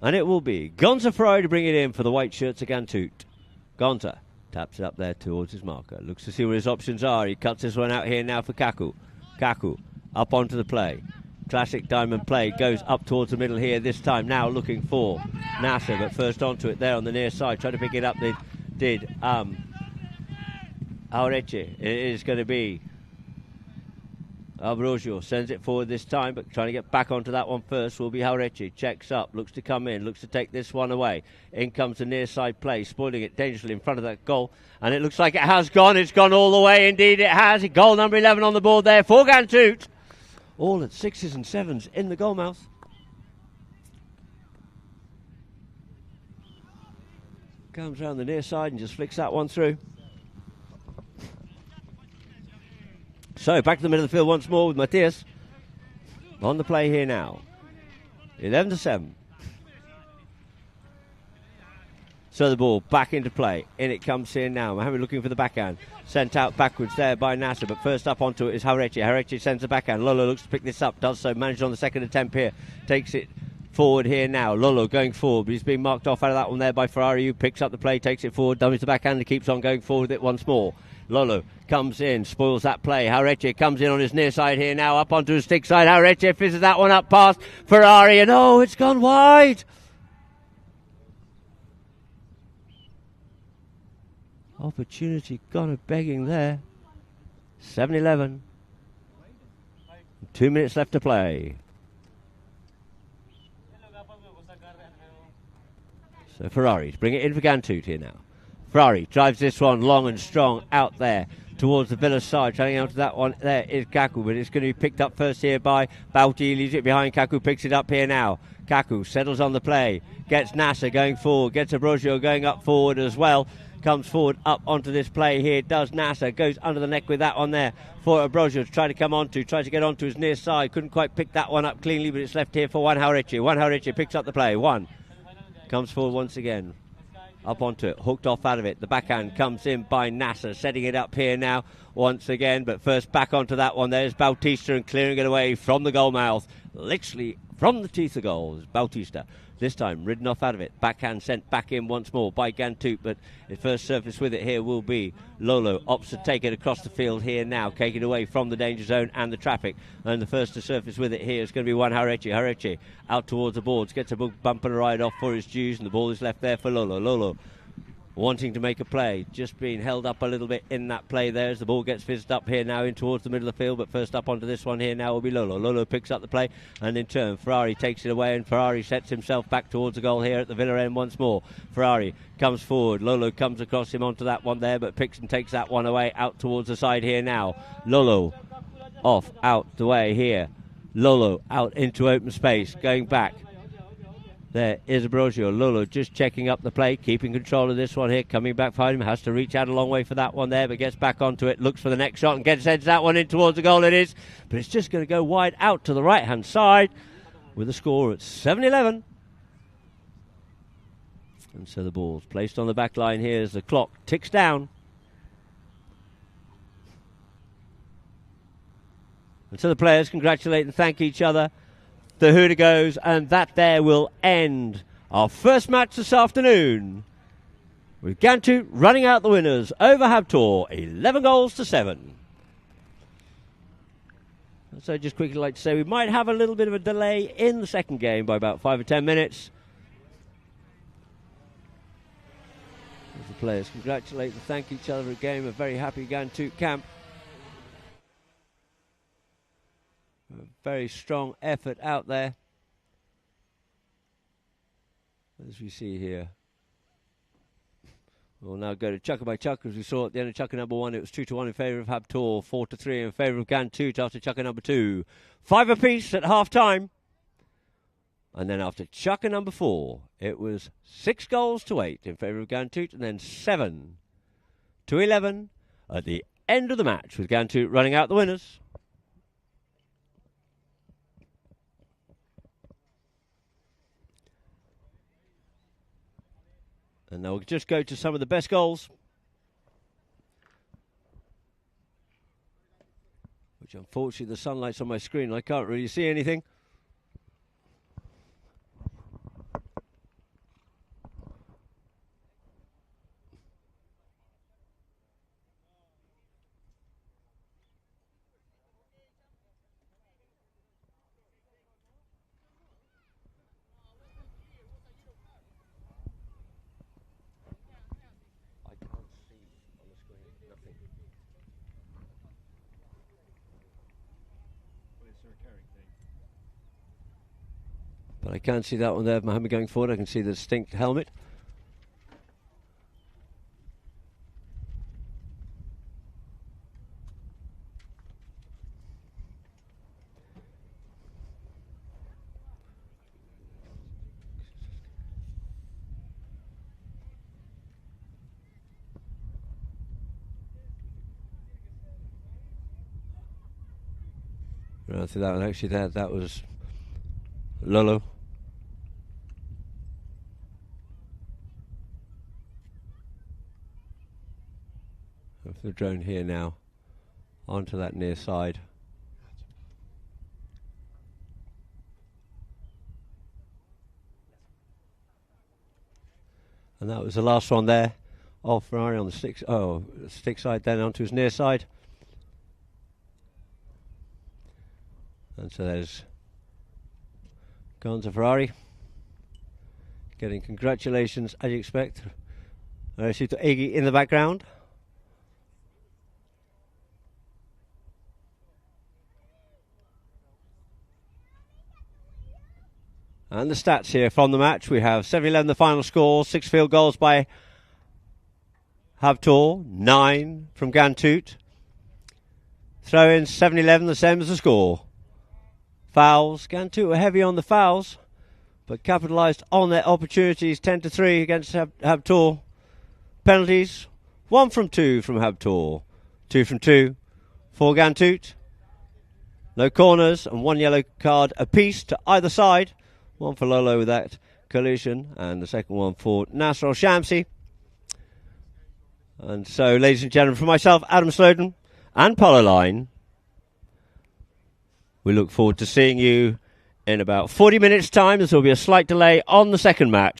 And it will be Gonza Fry to bring it in for the white shirts of Gantoot. Gonza taps it up there towards his marker. Looks to see where his options are. He cuts this one out here now for Kaku. Kaku up onto the play. Classic diamond play, goes up towards the middle here this time, now looking for Nasser, but first onto it there on the near side, trying to pick it up, they did Haurechi. It is going to be Ambrosio, sends it forward this time, but trying to get back onto that one first will be Haurechi. Checks up, looks to come in, looks to take this one away. In comes the near side play, spoiling it dangerously in front of that goal, and it looks like it has gone. It's gone all the way, indeed it has. Goal number 11 on the board there for Gantoot. All at 6s and 7s in the goal mouth. Comes around the near side and just flicks that one through. So back to the middle of the field once more with Matthias on the play here now. 11-7. So the ball back into play. In it comes here now. Mohammed looking for the backhand. Sent out backwards there by Nasser, but first up onto it is Harechi. Harechi sends the backhand. Lolo looks to pick this up. Does so. Managed on the second attempt here. Takes it forward here now. Lolo going forward, but he's being marked off out of that one there by Ferrari, who picks up the play, takes it forward, dummies the backhand and keeps on going forward with it once more. Lolo comes in, spoils that play. Harechi comes in on his near side here now, up onto his stick side. Harechi fizzes that one up past Ferrari, and oh, it's gone wide. Opportunity gone a begging there. 7-11. 2 minutes left to play. So Ferrari to bring it in for Gantut here now. Ferrari drives this one long and strong out there towards the Villa side. Trying out to that one there is Kaku, but it's going to be picked up first here by Bauti. Leaves it behind. Kaku picks it up here now. Kaku settles on the play. Gets Nasser going forward. Gets Ambrosio going up forward as well. Comes forward up onto this play here. Does Nasser. Goes under the neck with that one there for Ambrosio to try to come onto. Tries to get onto his near side. Couldn't quite pick that one up cleanly, but it's left here for Juan Harechi. Juan Harechi picks up the play. One. Comes forward once again. Up onto it. Hooked off out of it. The backhand comes in by Nasser. Setting it up here now once again. But first back onto that one. There's Bautista and clearing it away from the goal mouth. Literally from the teeth of goals. Bautista. This time ridden off out of it. Backhand sent back in once more by Gantut. But the first surface with it here will be Lolo. Opts to take it across the field here now. Take it away from the danger zone and the traffic. And the first to surface with it here is going to be Juan Harechi. Harechi out towards the boards. Gets a bump and a ride off for his dues. And the ball is left there for Lolo. Lolo wanting to make a play, just being held up a little bit in that play there as the ball gets fizzed up here now in towards the middle of the field, but first up onto this one here now will be Lolo. Lolo picks up the play and in turn Ferrari takes it away and Ferrari sets himself back towards the goal here at the Villa end once more. Ferrari comes forward, Lolo comes across him onto that one there, but picks and takes that one away out towards the side here now. Lolo off out the way here. Lolo out into open space, going back. There is Ambrosio. Lolo just checking up the play, keeping control of this one here, coming back behind him, has to reach out a long way for that one there, but gets back onto it, looks for the next shot and sends that one in towards the goal. It is, but it's just going to go wide out to the right hand side with the score at 7-11. And so the ball's placed on the back line here as the clock ticks down. And so the players congratulate and thank each other. The hooter goes, and that there will end our first match this afternoon with Gantut running out the winners over Habtoor, 11-7. So just quickly like to say we might have a little bit of a delay in the second game by about 5 or 10 minutes. As the players congratulate and thank each other again. A very happy Gantut camp. A very strong effort out there, as we see here. We'll now go to chukker by chukker, as we saw at the end of chukker number 1. It was 2-1 in favour of Habtoor, 4-3 in favour of Gantut after chukker number 2. 5 apiece at half time. And then after chukker number 4, it was 6-8 in favour of Gantut, and then 7-11 at the end of the match, with Gantut running out the winners. And now we'll just go to some of the best goals, which unfortunately the sunlight's on my screen. I can't really see anything. But I can't see that one there of Mohammed going forward. I can see the distinct helmet. I think that was actually that was Lolo. Of the drone here now onto that near side. And that was the last one there of Ferrari on the stick side, then onto his near side. And so there's Gonza Ferrari getting congratulations, as you expect. I see to Iggy in the background. And the stats here from the match. We have 7-11 the final score, 6 field goals by Habtoor, 9 from Gantut. Throw-in 7-11, the same as the score. Fouls, Gantut were heavy on the fouls, but capitalised on their opportunities, 10-3 against Habtoor. Penalties, 1 from 2 from Habtoor, 2 from 2 for Gantut. No corners and 1 yellow card apiece to either side. 1 for Lolo with that collision, and the second one for Nasser Al-Shamsi. And so, ladies and gentlemen, for myself, Adam Snowden, and Polo Line, we look forward to seeing you in about 40 minutes' time. There will be a slight delay on the second match.